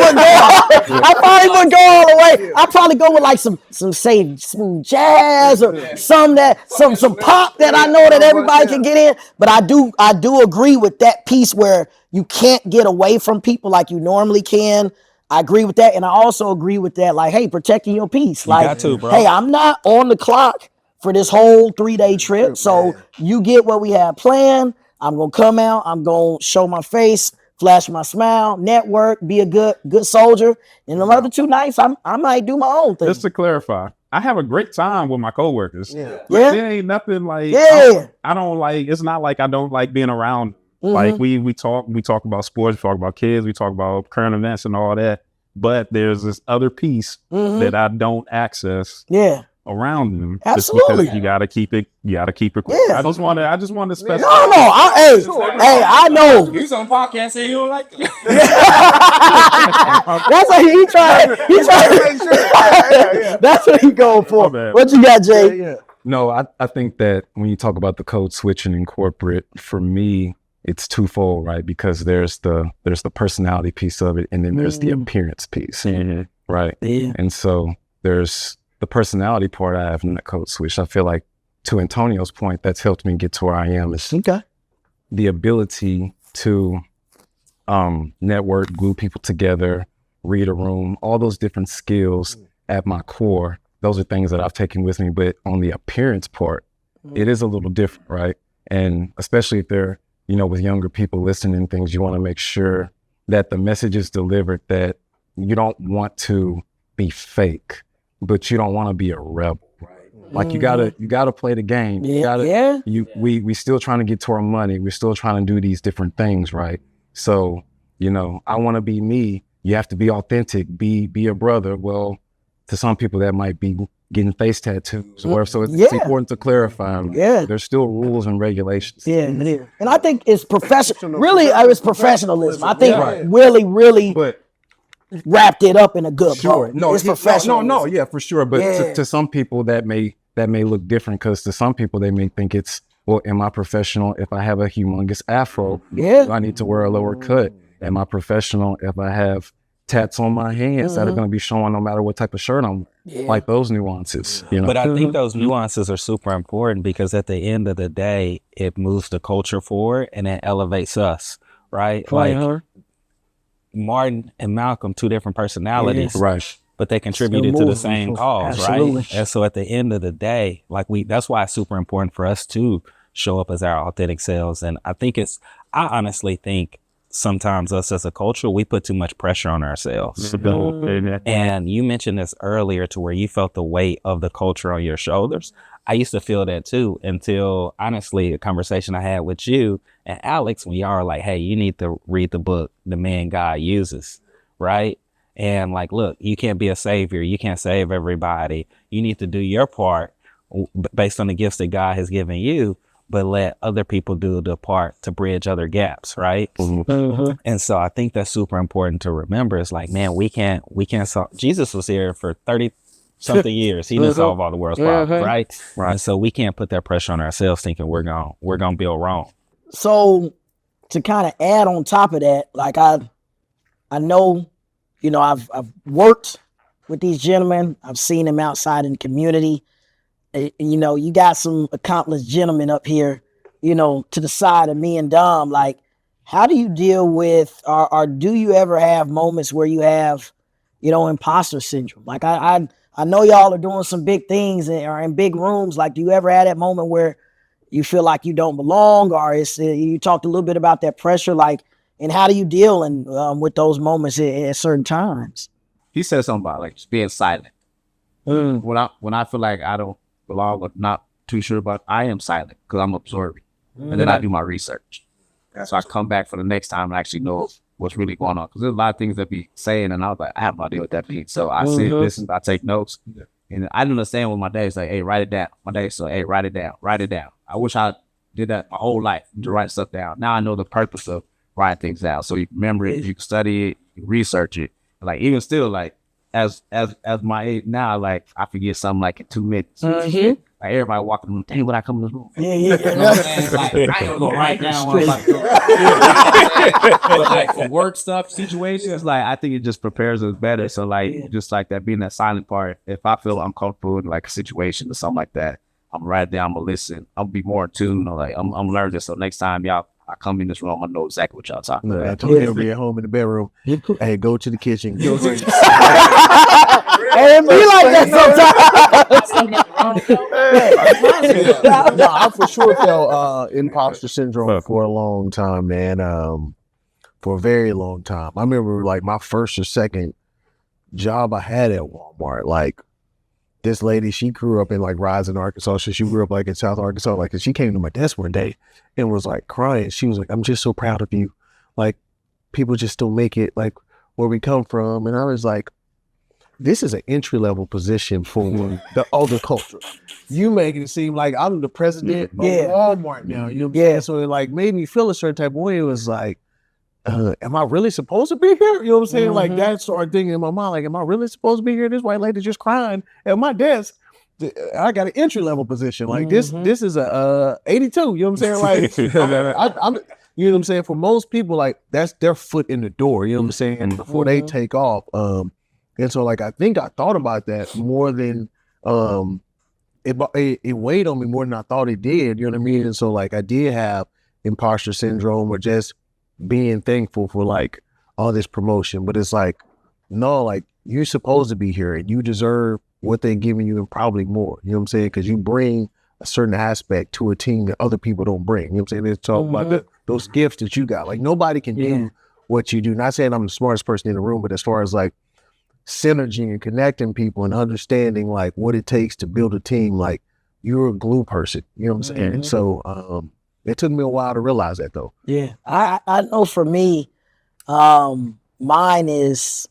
wouldn't go all the way. I'd probably go with like some say smooth jazz or some pop that I know that everybody can get in. But I do agree with that piece where you can't get away from people like you normally can. I agree with that, and I also agree with that. Like, hey, protecting your peace. Like, got to, bro. Hey, I'm not on the clock for this whole 3-day trip. So you get what we have planned. I'm gonna come out. I'm gonna show my face. Flash my smile, network, be a good soldier. And the other 2 nights, I might do my own thing. Just to clarify, I have a great time with my coworkers. Yeah. There ain't nothing like, I don't like, it's not like I don't like being around. Like we talk about sports, we talk about kids, we talk about current events and all that. But there's this other piece that I don't access. Yeah. Around them, absolutely. You gotta keep it. Yeah. I just want to specify. No. I know. You some podcast and you don't like it. That's what he tried. That's what he going for. What you got, Jay? No, I think that when you talk about the code switching in corporate, for me, it's twofold, right? Because there's the personality piece of it, and then there's the appearance piece, right? Yeah. And so there's the personality part I have in the code switch. I feel like, to Antonio's point, that's helped me get to where I am. Is the ability to network, glue people together, read a room, all those different skills at my core. Those are things that I've taken with me. But on the appearance part, it is a little different, right? And especially if they're, you know, with younger people listening to things, you want to make sure that the message is delivered, that you don't want to be fake, but you don't want to be a rebel. Like you gotta play the game. We still trying to get to our money. We're still trying to do these different things, right? So, you know, I want to be me. You have to be authentic. Be a brother. Well, to some people that might be getting face tattoos, or so it's important to clarify. There's still rules and regulations. Yeah, it is. And I think it's professional. Really, it's professionalism. I think really. But wrapped it up in a good bow. No, it's professional. No, yeah, for sure. But to some people that may look different, because to some people they may think it's, well, am I professional if I have a humongous afro? Yeah. Do I need to wear a lower cut? Am I professional if I have tats on my hands that are going to be showing no matter what type of shirt I'm wearing? Yeah. Like those nuances, you know. But I think those nuances are super important, because at the end of the day, it moves the culture forward and it elevates us, right? Like Martin and Malcolm, 2 different personalities. Right. but they contributed to the same cause, Absolutely. right? And so at the end of the day, like that's why it's super important for us to show up as our authentic selves. And I honestly think sometimes us as a culture, we put too much pressure on ourselves. And you mentioned this earlier to where you felt the weight of the culture on your shoulders. I used to feel that too until honestly a conversation I had with you and Alex when y'all were like, hey, you need to read the book The Man God Uses, right? And like, look, you can't be a savior. You can't save everybody. You need to do your part based on the gifts that God has given you, but let other people do the part to bridge other gaps, right? And so I think that's super important to remember. It's like, man, we can't solve. Jesus was here for 30 something years. He didn't solve all the world's problems, right? And so we can't put that pressure on ourselves thinking we're gonna build wrong. So to kind of add on top of that, like I know, you know, I've worked with these gentlemen. I've seen them outside in the community. You know, you got some accomplished gentlemen up here, you know, to the side of me and Dom. Like, how do you deal with, or do you ever have moments where you have, you know, imposter syndrome? Like, I know y'all are doing some big things or in big rooms. Like, do you ever have that moment where you feel like you don't belong, or you talked a little bit about that pressure, like, and how do you deal with those moments at certain times? He said something about like just being silent. When I feel like I don't belong or not too sure about, I am silent because I'm absorbing, and then I do my research. So I come back for the next time and actually know what's really going on, because there's a lot of things that be saying, and I was like, I have no idea what that means. So I sit, listen, I take notes, and I didn't understand when my dad's like, hey, write it down. My dad said, hey, write it down. I wish I did that my whole life to write stuff down. Now I know the purpose of writing things down, so you can remember it, you can study it, you can research it. Like even still, like as my age now, like I forget something like in 2 minutes. Like everybody walking in the room, dang, when I come in this room. You know what I'm saying? Like, I ain't gonna go right down what I'm about to go. But like for work stuff, situations, like I think it just prepares us better. So like just like that, being that silent part, if I feel uncomfortable in like a situation or something like that, I'm gonna write it down, I'm gonna listen, I'll be more in tune, like I'm learning this. So next time I come in this room, I know exactly what y'all talking about. I told him to be at home in the bedroom. Hey, go to the kitchen. Go to the Hey, it be like that sometimes. No, I for sure felt imposter syndrome for a long time, man. For a very long time. I remember like my first or second job I had at Walmart. Like this lady, she grew up in like Rising, Arkansas. So she grew up like in South Arkansas. Like, and she came to my desk one day and was like crying. She was like, I'm just so proud of you. Like, people just don't make it like where we come from. And I was like, this is an entry-level position for the other culture. You make it seem like I'm the president of Walmart now. You know what I'm saying? So it like made me feel a certain type of way. It was like, am I really supposed to be here? You know what I'm saying? Like that sort of thing in my mind. Like, am I really supposed to be here? This white lady just crying at my desk. I got an entry-level position. Like this is a 82. You know what I'm saying? Like, I'm you know what I'm saying? For most people, like that's their foot in the door. You know what I'm saying? Before they take off. And so like I think I thought about that more than it weighed on me more than I thought it did. You know what I mean? And so like I did have imposter syndrome or just being thankful for like all this promotion, but it's like, no, like you're supposed to be here and you deserve what they're giving you and probably more. You know what I'm saying? Because you bring a certain aspect to a team that other people don't bring. You know what I'm saying? They talk about those gifts that you got. Like nobody can do what you do. Not saying I'm the smartest person in the room, but as far as like synergy and connecting people and understanding like what it takes to build a team, like you're a glue person. You know what I'm saying? So it took me a while to realize that though. Yeah, I know for me, mine has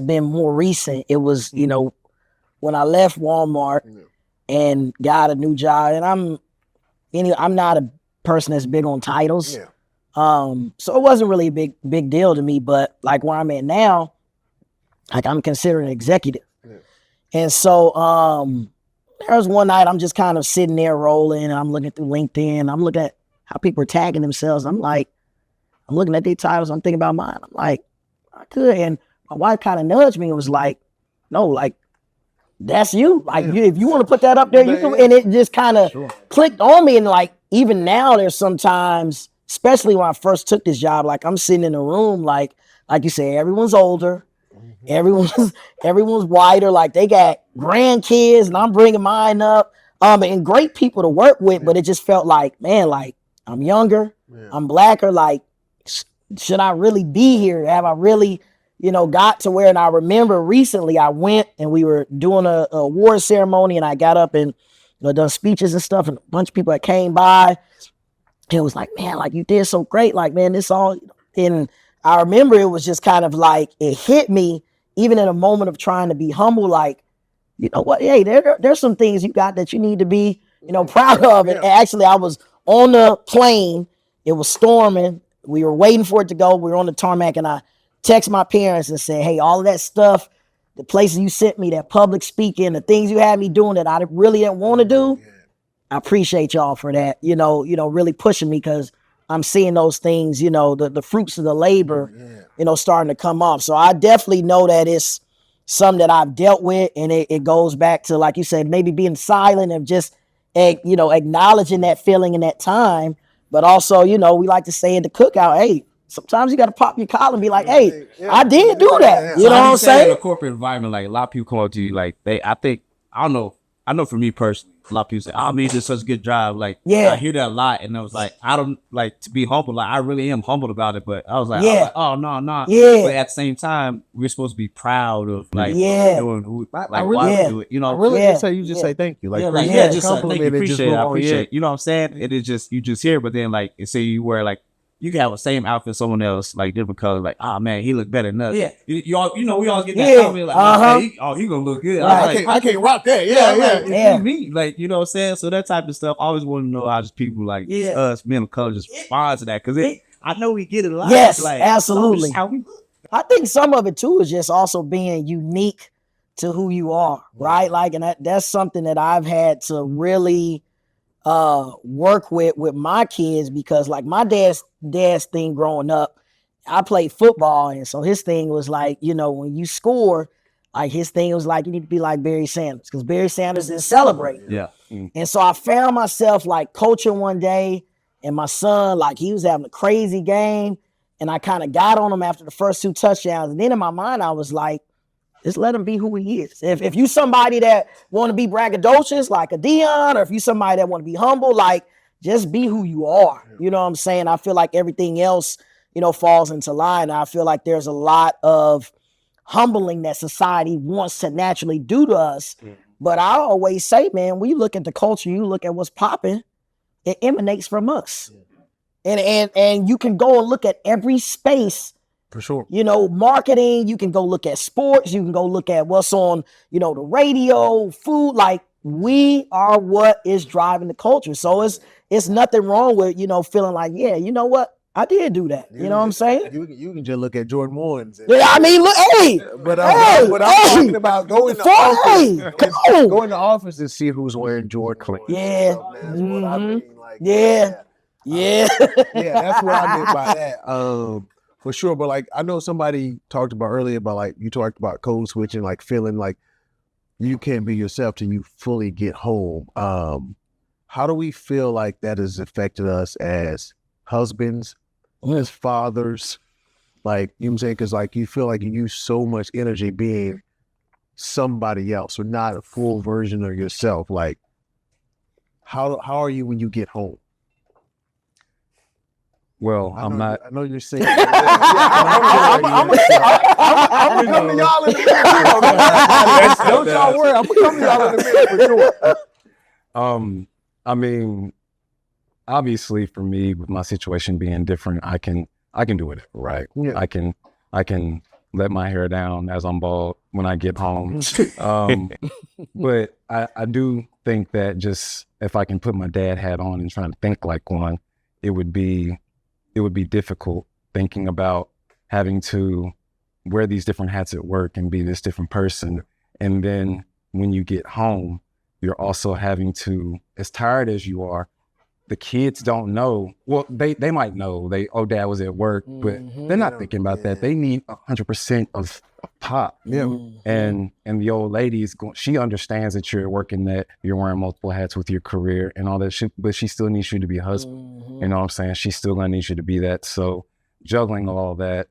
been more recent. It was, you know, when I left Walmart and got a new job, and I'm not a person that's big on titles. So it wasn't really a big deal to me, but like where I'm at now, like I'm considered an executive. And so there was one night I'm just kind of sitting there rolling, and I'm looking through LinkedIn, I'm looking at how people are tagging themselves. I'm looking at their titles, I'm thinking about mine. I'm like, I could. And my wife kind of nudged me and was like, no, like, that's you. Like, if you want to put that up there, you can. And it just kind of clicked on me. And like, even now, there's sometimes, especially when I first took this job, like I'm sitting in a room, like you say, everyone's older. Everyone's whiter, like they got grandkids, and I'm bringing mine up. And great people to work with, but it just felt like, man, like I'm younger, I'm blacker, like should I really be here? Have I really, got to where? And I remember recently I went and we were doing a award ceremony, and I got up and done speeches and stuff, and a bunch of people that came by, and it was like, man, like you did so great, like man, this all. And I remember it was just kind of like it hit me, even in a moment of trying to be humble, like, you know what? Hey, there's some things you got that you need to be, proud of. And actually, I was on the plane. It was storming. We were waiting for it to go. We were on the tarmac, and I text my parents and said, "Hey, all of that stuff, the places you sent me, that public speaking, the things you had me doing that I really didn't want to do. I appreciate y'all for that. Really pushing me, because I'm seeing those things. The fruits of the labor, starting to come off. So I definitely know that it's some that I've dealt with, and it goes back to, like you said, maybe being silent and just, acknowledging that feeling in that time. But also, we like to say at the cookout, hey, sometimes you got to pop your collar and be like, hey, I did do that. You know what I'm saying? In a corporate environment, like a lot of people come up to you, like I know for me personally, a lot of people say, "Oh, man, you did such a good job." Like, I hear that a lot, and I was like, I don't like to be humble. Like, I really am humbled about it, but I was like, oh no. But at the same time, we're supposed to be proud of doing why we do it. I really just say say thank you. Just compliment it. Appreciate it. I appreciate it. You know what I'm saying? It is just you just hear, but then like say you wear like. You can have the same outfit as someone else, like different colors. Like, oh man, he look better than us. Yeah, we all get that comment like, he gonna look good. Right. I can't rock that. It's me, like you know what I'm saying. So that type of stuff, I always want to know how just people like us, men of color, just respond to that, because I know we get it a lot. Yes, like, absolutely. I think some of it too is just also being unique to who you are, right? Like, and that's something that I've had to really work with my kids, because like my dad's thing growing up, I played football, and so his thing was like, when you score, like his thing was like, you need to be like Barry Sanders, because Barry Sanders didn't celebrate. And so I found myself like coaching one day, and my son, like he was having a crazy game, and I kind of got on him after the first 2 touchdowns, and then in my mind I was like, just let him be who he is. If you somebody that want to be braggadocious like a Dion, or if you somebody that want to be humble, like just be who you are. You know what I'm saying? I feel like everything else, falls into line. I feel like there's a lot of humbling that society wants to naturally do to us. But I always say, man, when you look at the culture, you look at what's popping, it emanates from us. And you can go and look at every space. For sure. Marketing, you can go look at sports, you can go look at what's on, the radio, food, like we are what is driving the culture. So it's nothing wrong with, feeling like, yeah, you know what? I did do that. You know what I'm saying? You can just look at Jordan Warren's. I mean, look, hey. But I'm talking about go in the office. Go in the office and see who's wearing Jordan clean. Yeah. That's what I mean. Like, yeah. That's what I meant by that. For sure, but like I know somebody talked about earlier about like you talked about code switching, like feeling like you can't be yourself till you fully get home. How do we feel like that has affected us as husbands, as fathers? Like, you know what I'm saying? Because like you feel like you use so much energy being somebody else or not a full version of yourself. Like, how are you when you get home? Well, I'm not. I know you're saying. I'm gonna come to y'all in a minute. Don't y'all worry. I'm gonna come to y'all in a minute for sure. I mean, obviously, for me, with my situation being different, I can do whatever, right? Yeah. I can let my hair down as I'm bald when I get home. But I do think that just if I can put my dad hat on and try to think like one, it would be difficult thinking about having to wear these different hats at work and be this different person. And then when you get home, you're also having to, as tired as you are, the kids don't know. Well, they might know dad was at work, but they're not thinking about that. They need 100% of pop. Yeah. And the old lady she understands that you're working, that you're wearing multiple hats with your career and all that shit, but she still needs you to be a husband. You know what I'm saying? She's still gonna need you to be that. So juggling all that,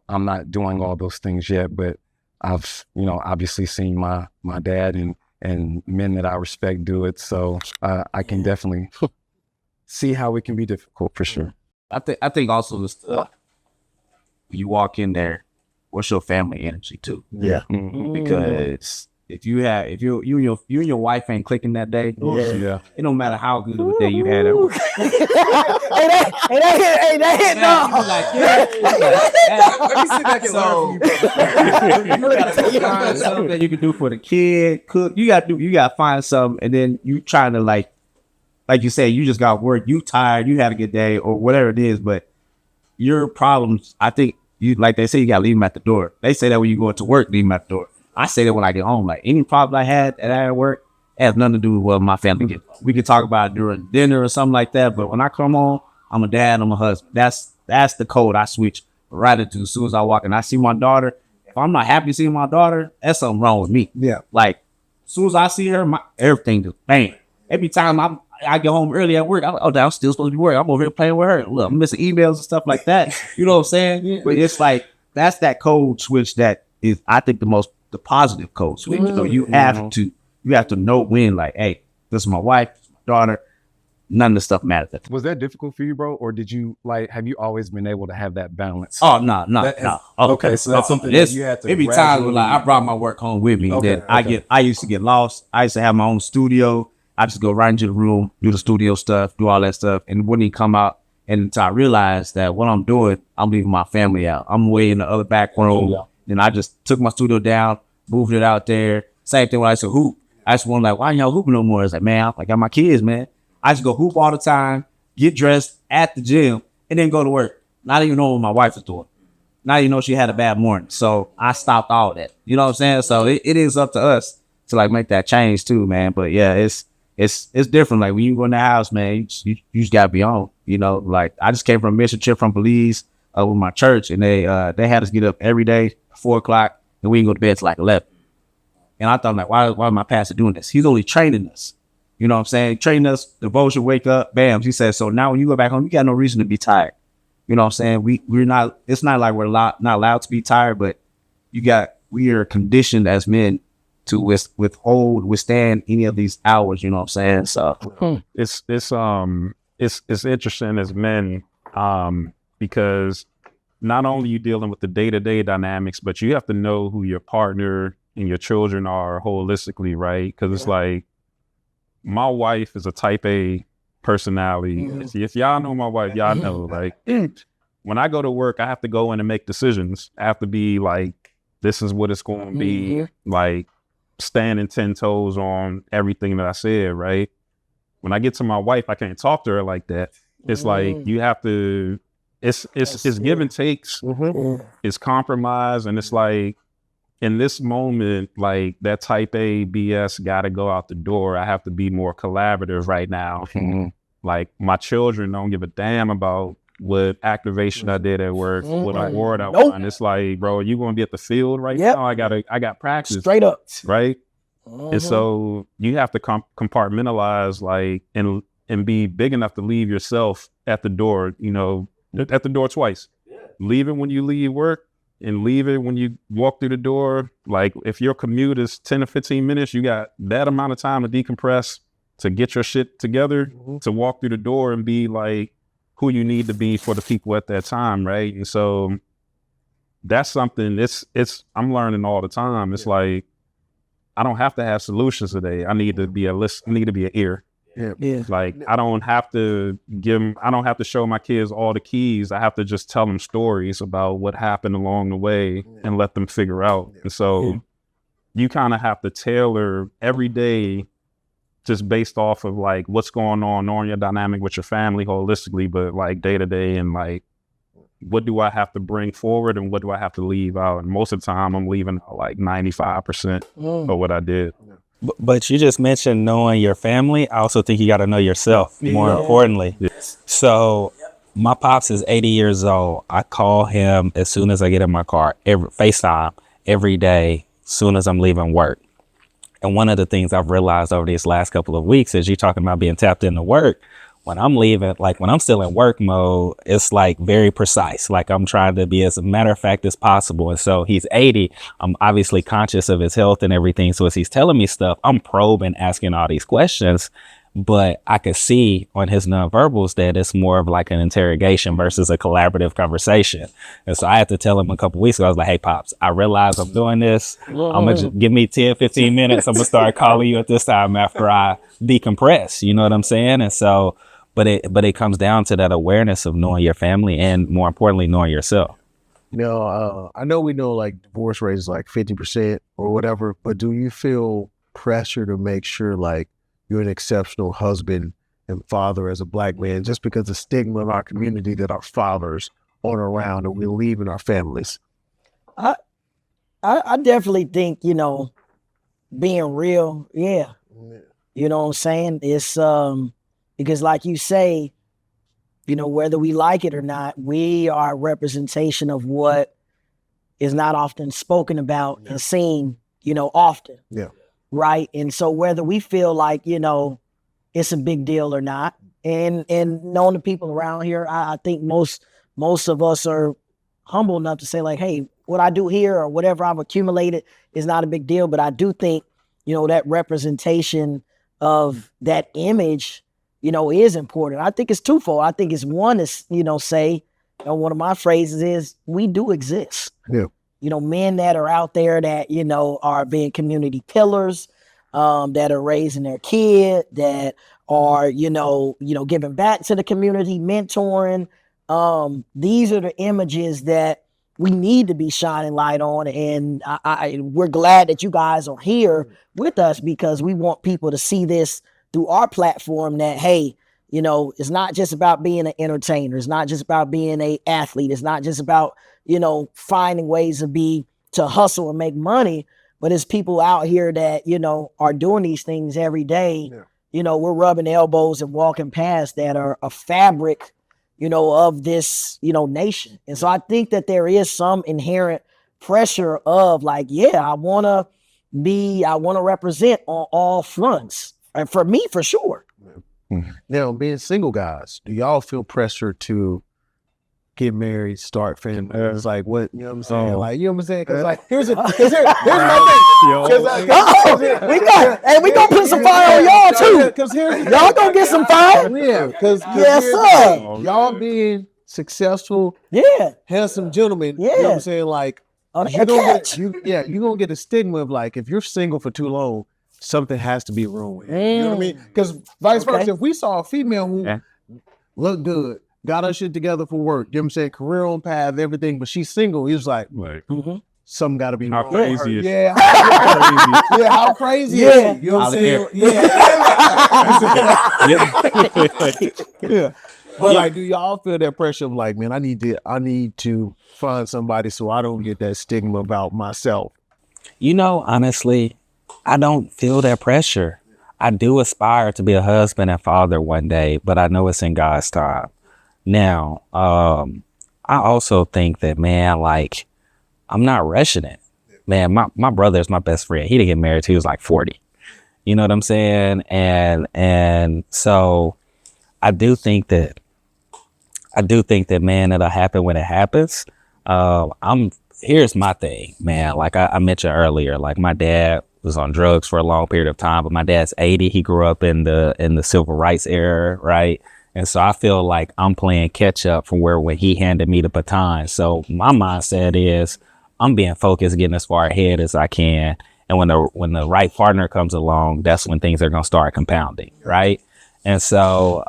I'm not doing all those things yet, but I've, obviously seen my dad and men that I respect do it. So I can definitely see how it can be difficult for sure. I think also this you walk in there, what's your family energy too? Yeah. Because if you and your wife ain't clicking that day, Yeah. it don't matter how good of a day you had at work. That hit You gotta find something that you can do for the kid, cook. You gotta find something, and then you trying to like you said, you just got work, you tired, you had a good day, or whatever it is, but your problems, I think like they say, you gotta leave them at the door. They say that when you go into work, leave them at the door. I say that when I get home. Like any problem I had at work, it has nothing to do with what my family get. We can talk about it during dinner or something like that. But when I come home, I'm a dad, I'm a husband. That's the code I switch right into as soon as I walk in. I see my daughter. If I'm not happy seeing my daughter, that's something wrong with me. Yeah. Like as soon as I see her, everything just bang. Every time I get home early at work, I'm still supposed to be working. I'm over here playing with her. Look, I'm missing emails and stuff like that. You know what I'm saying? Yeah. But it's like that's that code switch that is, I think, the positive code switch. So you have to know when, like, hey, this is my wife, my daughter. None of the stuff matters. Was that difficult for you, bro? Or did you have you always been able to have that balance? Oh, no. Okay, so that's something that you had to. Every time when I brought my work home with me, I used to get lost. I used to have my own studio. I just go right into the room, do the studio stuff, do all that stuff, and wouldn't even come out. And until I realized that what I'm doing, I'm leaving my family out. I'm way in the other back room. And I just took my studio down, moved it out there. Same thing when I used to hoop. I just want like, why y'all hooping no more? It's like, man, I got my kids, man. I just go hoop all the time, get dressed at the gym, and then go to work. Not even know what my wife was doing. Not even know she had a bad morning. So I stopped all that. You know what I'm saying? So it is up to us to like make that change too, man. But yeah, it's different. Like when you go in the house, man, you just gotta be on. You know, like I just came from a mission trip from Belize with my church, and they had us get up every day 4:00, and we didn't go to bed till like 11. And I thought, like, why my pastor doing this? He's only training us. You know what I'm saying? Training us, devotion, wake up, bam. He said, so now when you go back home, you got no reason to be tired. You know what I'm saying? We're not. It's not like we're not allowed to be tired, but we are conditioned as men to withstand any of these hours. You know what I'm saying? So it's interesting as men because not only you dealing with the day-to-day dynamics, but you have to know who your partner and your children are holistically, right? Because it's like my wife is a type A personality. If y'all know my wife, y'all know, like when I go to work, I have to go in and make decisions. I have to be like, this is what it's going to be, like standing 10 toes on everything that I said, right? When I get to my wife, I can't talk to her like that. It's like you have to, it's give and takes, it's compromise, and it's like in this moment, like that type A BS got to go out the door. I have to be more collaborative right now. Like my children don't give a damn about what activation I did at work, what award I won. It's like, bro, you gonna be at the field right now? I got practice straight up, right? And so you have to compartmentalize, like, and be big enough to leave yourself at the door. You know, at the door twice. Leave it when you leave work, and leave it when you walk through the door. Like if your commute is 10 to 15 minutes, you got that amount of time to decompress, to get your shit together, to walk through the door and be like who you need to be for the people at that time, right? And so that's something I'm learning all the time. It's like I don't have to have solutions today. I need to be a list. I need to be an ear. Yeah. Like I don't have to show my kids all the keys. I have to just tell them stories about what happened along the way and let them figure out. And so you kind of have to tailor every day just based off of like what's going on your dynamic with your family holistically, but like day to day, and like what do I have to bring forward and what do I have to leave out? And most of the time I'm leaving out like 95% of what I did. But you just mentioned knowing your family. I also think you got to know yourself more importantly. So my pops is 80 years old. I call him as soon as I get in my car, FaceTime every day, as soon as I'm leaving work. And one of the things I've realized over these last couple of weeks is you talking about being tapped into work. when I'm leaving, like when I'm still in work mode, it's like very precise. Like I'm trying to be as a matter of fact as possible. And so he's 80. I'm obviously conscious of his health and everything. So as he's telling me stuff, I'm probing, asking all these questions. But I could see on his nonverbals that it's more of like an interrogation versus a collaborative conversation. And so I had to tell him a couple weeks ago, I was like, hey, Pops, I realize I'm doing this. I'm going to give me 10, 15 minutes. I'm going to start calling you at this time after I decompress. You know what I'm saying? And so, but it comes down to that awareness of knowing your family and more importantly, knowing yourself. I know we know like divorce rate is like 50% or whatever, but do you feel pressure to make sure like you're an exceptional husband and father as a Black man, just because the stigma of our community that our fathers aren't around and we're leaving our families? I definitely think, being real, yeah. You know what I'm saying? It's because like you say, whether we like it or not, we are a representation of what is not often spoken about and seen, often. Yeah. Right. And so whether we feel like, it's a big deal or not, and knowing the people around here, I think most of us are humble enough to say like, hey, what I do here or whatever I've accumulated is not a big deal. But I do think, that representation of that image, is important. I think it's twofold. I think it's one is, say, one of my phrases is we do exist. Yeah. Men that are out there that, are being community pillars, that are raising their kid, that are, giving back to the community, mentoring. These are the images that we need to be shining light on. And we're glad that you guys are here with us because we want people to see this through our platform that, hey, it's not just about being an entertainer. It's not just about being an athlete. It's not just about, finding ways to hustle and make money, but it's people out here that, are doing these things every day. Yeah. We're rubbing elbows and walking past that are a fabric, of this, nation. And so I think that there is some inherent pressure of like, yeah, I want to represent on all fronts. And for me, for sure. Now, being single guys, do y'all feel pressure to get married, start family? It's like what, you know what I'm saying? Like, you know what I'm saying? Because like, here's my thing. We gonna put some fire on y'all too. Because Y'all gonna get some fire. Yeah, because yes, sir. Y'all being successful, handsome gentlemen. You know what I'm saying? Like, you're gonna get a stigma of like, if you're single for too long, something has to be wrong with it. You know what I mean? Because vice versa, if we saw a female who looked good, got her shit together for work, you know what I'm saying, career on path, everything, but she's single, he was like, something got to be wrong. How crazy is Yeah, how crazy is it? You know what I'm saying? Yeah. But like, do y'all feel that pressure of like, man, I need to find somebody so I don't get that stigma about myself? Honestly, I don't feel that pressure. I do aspire to be a husband and father one day, but I know it's in God's time. Now, I also think that, man, like, I'm not rushing it. Man, my brother is my best friend. He didn't get married till he was like 40. You know what I'm saying? And so I do think that, man, it'll happen when it happens. Here's my thing, man. Like I mentioned earlier, like my dad was on drugs for a long period of time, but my dad's 80. He grew up in the civil rights era, right? And so I feel like I'm playing catch up from when he handed me the baton. So my mindset is I'm being focused, getting as far ahead as I can. And when the right partner comes along, that's when things are going to start compounding, right? And so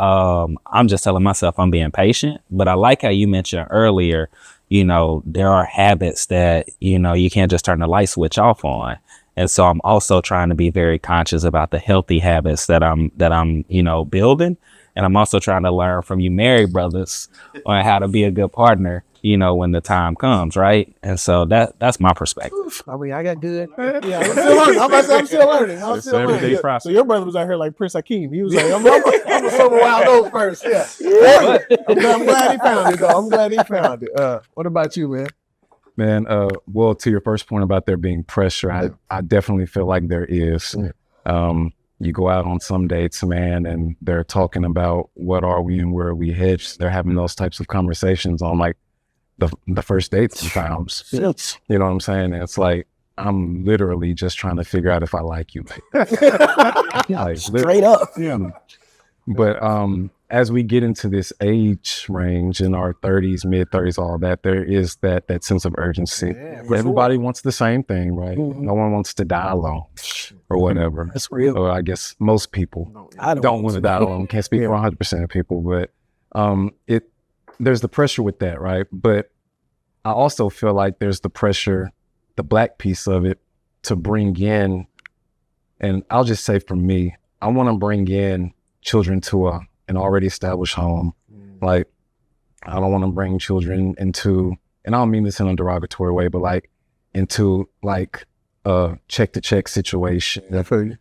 I'm just telling myself I'm being patient. But I like how you mentioned earlier, there are habits that, you can't just turn the light switch off on. And so I'm also trying to be very conscious about the healthy habits that I'm building. And I'm also trying to learn from you married brothers on how to be a good partner, when the time comes, right? And so that's my perspective. I mean, I got good. Yeah, I'm still learning. I'm still learning. Process. So your brother was out here like Prince Hakeem. He was like, I'm a summer wild oat first. Yeah. I'm glad he found it, though. I'm glad he found it. What about you, man? Man, well, to your first point about there being pressure, I definitely feel like there is. you go out on some dates, man, and they're talking about what are we and where are we headed. They're having those types of conversations on like the first dates sometimes. You know what I'm saying? And it's like, I'm literally just trying to figure out if I like you. Like, Straight up. Yeah. But as we get into this age range in our 30s, mid 30s, all that, there is that sense of urgency. Everybody wants the same thing, right? No one wants to die alone or whatever. That's real. Or I guess most people don't want to die alone. Can't speak for 100% of people, but there's the pressure with that, right? But I also feel like there's the pressure, the Black piece of it, to bring in, and I'll just say for me, I want to bring in children to an already established home. Like, I don't want to bring children into, and I don't mean this in a derogatory way, but like into like a check to check situation,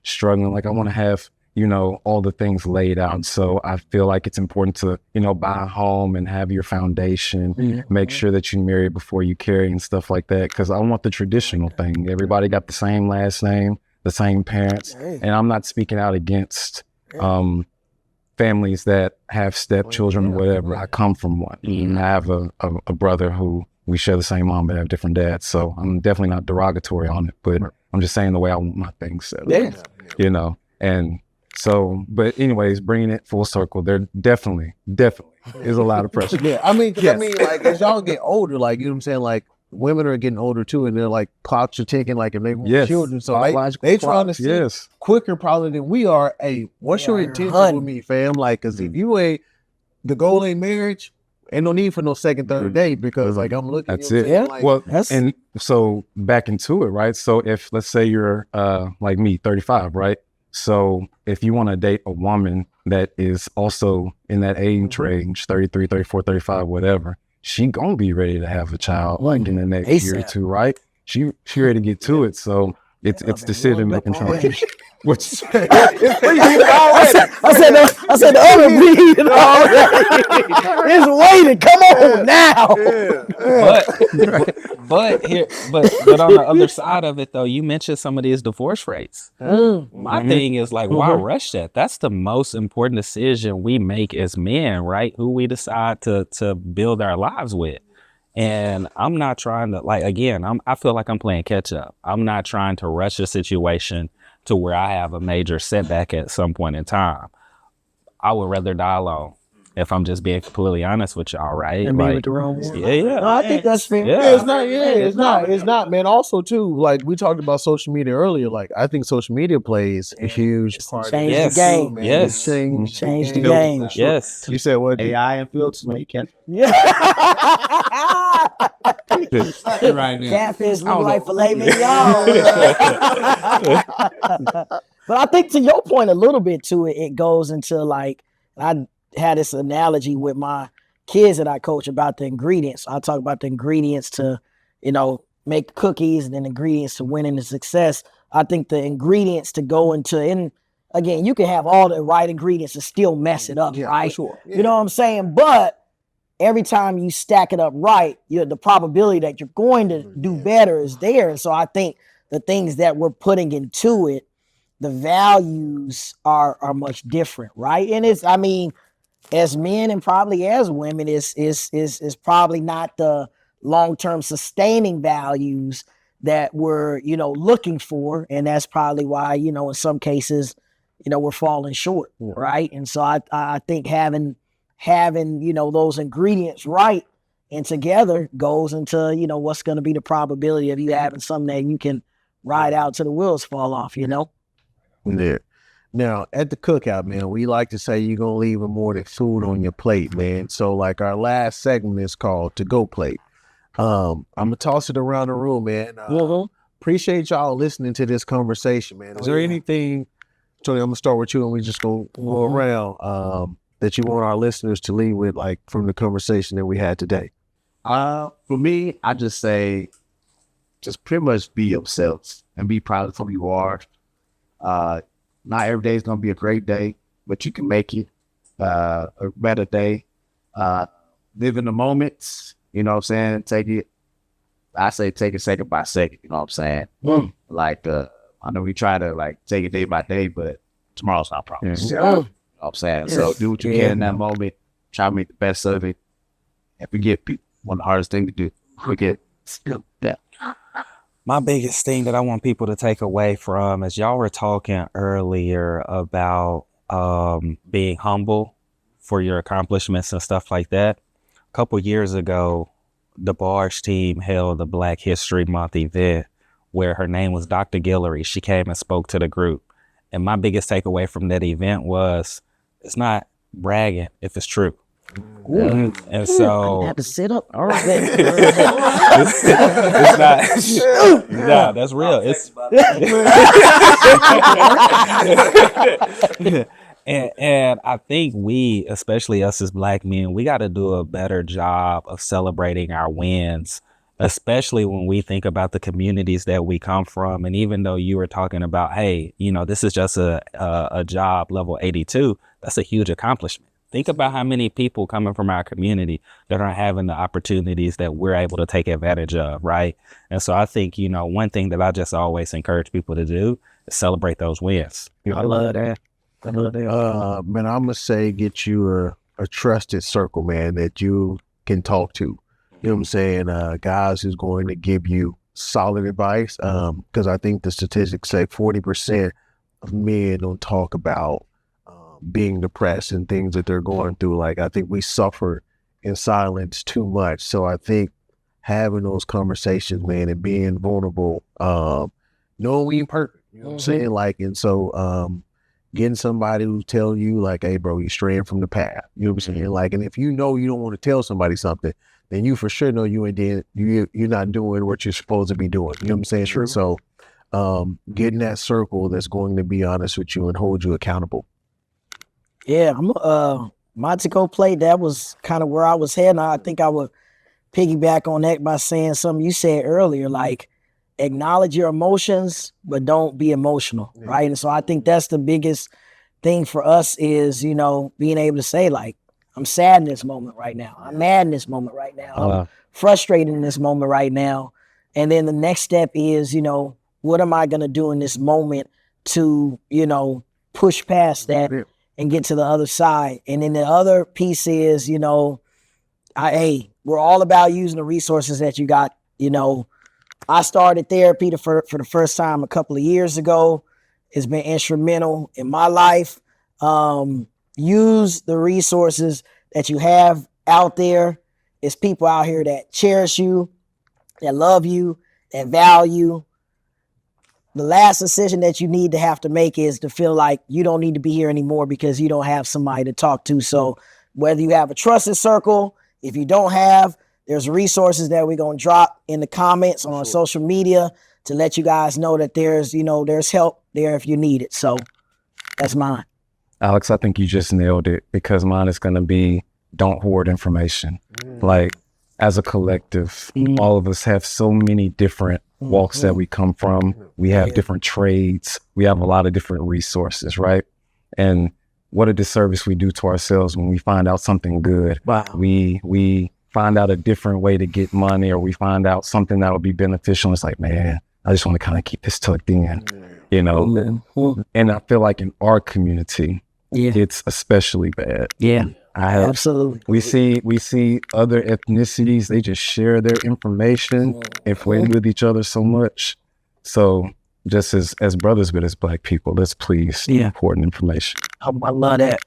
struggling. Like, I want to have, you know, all the things laid out. So I feel like it's important to, you know, buy a home and have your foundation, make sure that you marry before you carry and stuff like that. Cause I want the traditional thing. Everybody got the same last name, the same parents. And I'm not speaking out against families that have stepchildren or whatever. I come from one. I have a brother who we share the same mom but have different dads. So I'm definitely not derogatory on it, but I'm just saying the way I want my things set up, you know? And so, but anyways, bringing it full circle, there definitely is a lot of pressure. I mean, like as y'all get older, like, you know what I'm saying? Like, women are getting older too, and they're like, clocks are ticking, like, and they want children. So they trying to see quicker probably than we are. Hey, what's your intention with me, fam? Like, cause if you ain't, the goal ain't marriage, ain't no need for no second, third date, because like I'm looking. That's it. Like, well, and so back into it, right? So if let's say you're like me, 35, right? So if you want to date a woman that is also in that age range, 33, 34, 35, whatever, she gonna be ready to have a child like in the next year or two, right? She ready to get to it. So it's decision making time. What you say? I said the other breed already. It's waiting. Come on now. But on the other side of it though, you mentioned some of these divorce rates. My thing is like, why rush that? That's the most important decision we make as men, right? Who we decide to build our lives with. And I'm not trying to, like, again, I feel like I'm playing catch up. I'm not trying to rush a situation to where I have a major setback at some point in time. I would rather die alone, if I'm just being completely honest with y'all, right? And like, with the wrong one. Yeah. No, I think that's fair. It's not, man. Also, too, like we talked about social media earlier. Like, I think social media plays a huge part. Change the game, man. Yes. Change the game. Yes. You said what? AI and filters, man. You can't. Yeah. Right now. Catfish look like filet mignon. But I think to your point a little bit too, it goes into like, I had this analogy with my kids that I coach about the ingredients. I talk about the ingredients to, you know, make cookies and then ingredients to winning and success. I think the ingredients to go into, and again, you can have all the right ingredients and still mess it up, right? For sure. You know what I'm saying? But every time you stack it up right, the probability that you're going to do better is there. And so I think the things that we're putting into it, the values are much different, right? And it's, I mean, as men and probably as women, is probably not the long-term sustaining values that we're, you know, looking for. And that's probably why, you know, in some cases, you know, we're falling short, right? And so I think having, you know, those ingredients right and together goes into, you know, what's going to be the probability of you having something that you can ride out till the wheels fall off, you know? Yeah. Now, at the cookout, man, we like to say you're going to leave more than food on your plate, man. So, like, our last segment is called To Go Plate. I'm going to toss it around the room, man. Appreciate y'all listening to this conversation, man. Is there anything, Tony, I'm going to start with you and we just going to go around, that you want our listeners to leave with, like, from the conversation that we had today? For me, I just say, just pretty much be yourselves and be proud of who you are. Not every day is going to be a great day, but you can make it a better day. Live in the moments, you know what I'm saying? Take it second by second, you know what I'm saying? Like, I know we try to like take it day by day, but tomorrow's not promised. Yeah. You know what I'm saying? So do what you can in that moment. Try to make the best of it. And forget people. One of the hardest things to do. Forget that. My biggest thing that I want people to take away from is y'all were talking earlier about being humble for your accomplishments and stuff like that. A couple years ago, the Barge team held a Black History Month event where her name was Dr. Guillory. She came and spoke to the group. And my biggest takeaway from that event was it's not bragging if it's true. And so I had to sit up. All right. it's not. Yeah, that's real. It's and I think we, especially us as Black men, we got to do a better job of celebrating our wins, especially when we think about the communities that we come from. And even though you were talking about, hey, you know, this is just a job level 82, that's a huge accomplishment. Think about how many people coming from our community that are having the opportunities that we're able to take advantage of, right? And so I think, you know, one thing that I just always encourage people to do is celebrate those wins. I love that. Man, I'm gonna say get you a trusted circle, man, that you can talk to. You know what I'm saying? Guys who's going to give you solid advice. Because I think the statistics say 40% of men don't talk about being depressed and things that they're going through. Like, I think we suffer in silence too much. So I think having those conversations, man, and being vulnerable, knowing we ain't perfect, you know what I'm saying? Like, and so getting somebody who's telling you like, hey bro, you're straying from the path, you know what I'm saying? Like, and if you know you don't want to tell somebody something, then you for sure know you're not doing what you're supposed to be doing, you know what I'm saying? True. So getting that circle that's going to be honest with you and hold you accountable. Yeah, my to-go plate, that was kind of where I was heading. I think I would piggyback on that by saying something you said earlier, like acknowledge your emotions, but don't be emotional, right? And so I think that's the biggest thing for us is, you know, being able to say like, I'm sad in this moment right now. I'm mad in this moment right now. I'm frustrated in this moment right now. And then the next step is, you know, what am I going to do in this moment to, you know, push past that and get to the other side. And then the other piece is, you know, we're all about using the resources that you got. You know, I started therapy for the first time a couple of years ago. It's been instrumental in my life. Use the resources that you have out there. There's people out here that cherish you, that love you, that value. The last decision that you need to have to make is to feel like you don't need to be here anymore because you don't have somebody to talk to. So whether you have a trusted circle, if you don't have, there's resources that we're going to drop in the comments on our social media to let you guys know that there's, you know, there's help there if you need it. So that's mine. Alex, I think you just nailed it because mine is going to be don't hoard information. Like, as a collective, all of us have so many different walks that we come from. We have different trades. We have a lot of different resources, right? And what a disservice we do to ourselves when we find out something good. Wow. We find out a different way to get money, or we find out something that will be beneficial. It's like, man, I just want to kind of keep this tucked in, you know? And I feel like in our community, it's especially bad. Yeah. Absolutely. We see other ethnicities, they just share their information and play with each other so much. So just as brothers, but as Black people, let's please important information. I love that.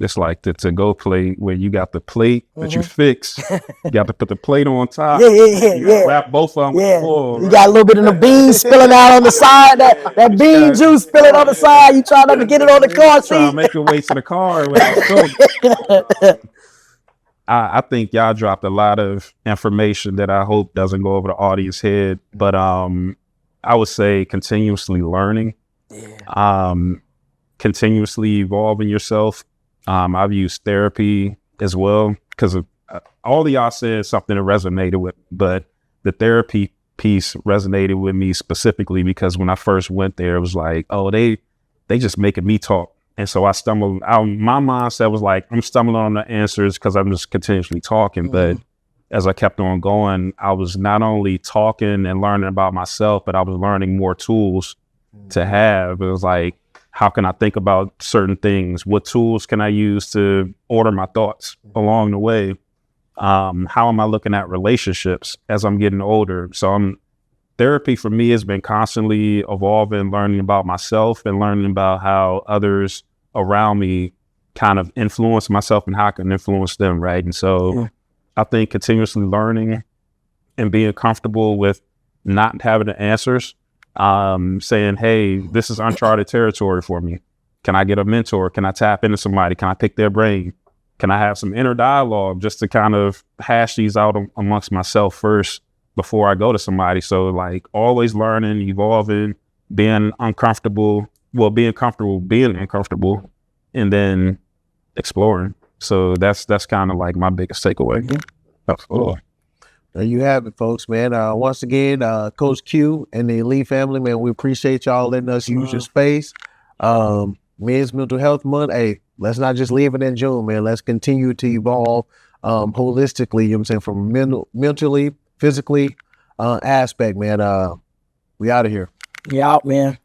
It's like the to-go plate where you got the plate that you fix. You got to put the plate on top. You wrap both of them with foil. You got a little bit of the beans spilling out on the side. That bean juice spilling on the side. You try not to get it on the car seat. Trying to make your way to the car. I think y'all dropped a lot of information that I hope doesn't go over the audience head. But I would say continuously learning, continuously evolving yourself. I've used therapy as well because all of y'all said something that resonated with, but the therapy piece resonated with me specifically because when I first went there, it was like, oh, they just making me talk. And so I stumbled out. My mindset was like, I'm stumbling on the answers because I'm just continuously talking. But as I kept on going, I was not only talking and learning about myself, but I was learning more tools to have. It was like, how can I think about certain things? What tools can I use to order my thoughts along the way? How am I looking at relationships as I'm getting older? So therapy for me has been constantly evolving, learning about myself and learning about how others around me kind of influence myself and how I can influence them, right? And so I think continuously learning and being comfortable with not having the answers, saying, hey, this is uncharted territory for me. Can I get a mentor? Can I tap into somebody? Can I pick their brain? Can I have some inner dialogue just to kind of hash these out amongst myself first before I go to somebody? So like always learning, evolving, being uncomfortable, being comfortable, being uncomfortable, and then exploring. So that's kind of like my biggest takeaway. That's cool. There you have it, folks, man. Once again, Coach Q and the Elite family, man, we appreciate y'all letting us use your space. Men's Mental Health Month. Hey, let's not just leave it in June, man. Let's continue to evolve holistically, you know what I'm saying, from mentally, physically aspect, man. We out of here. You out, man.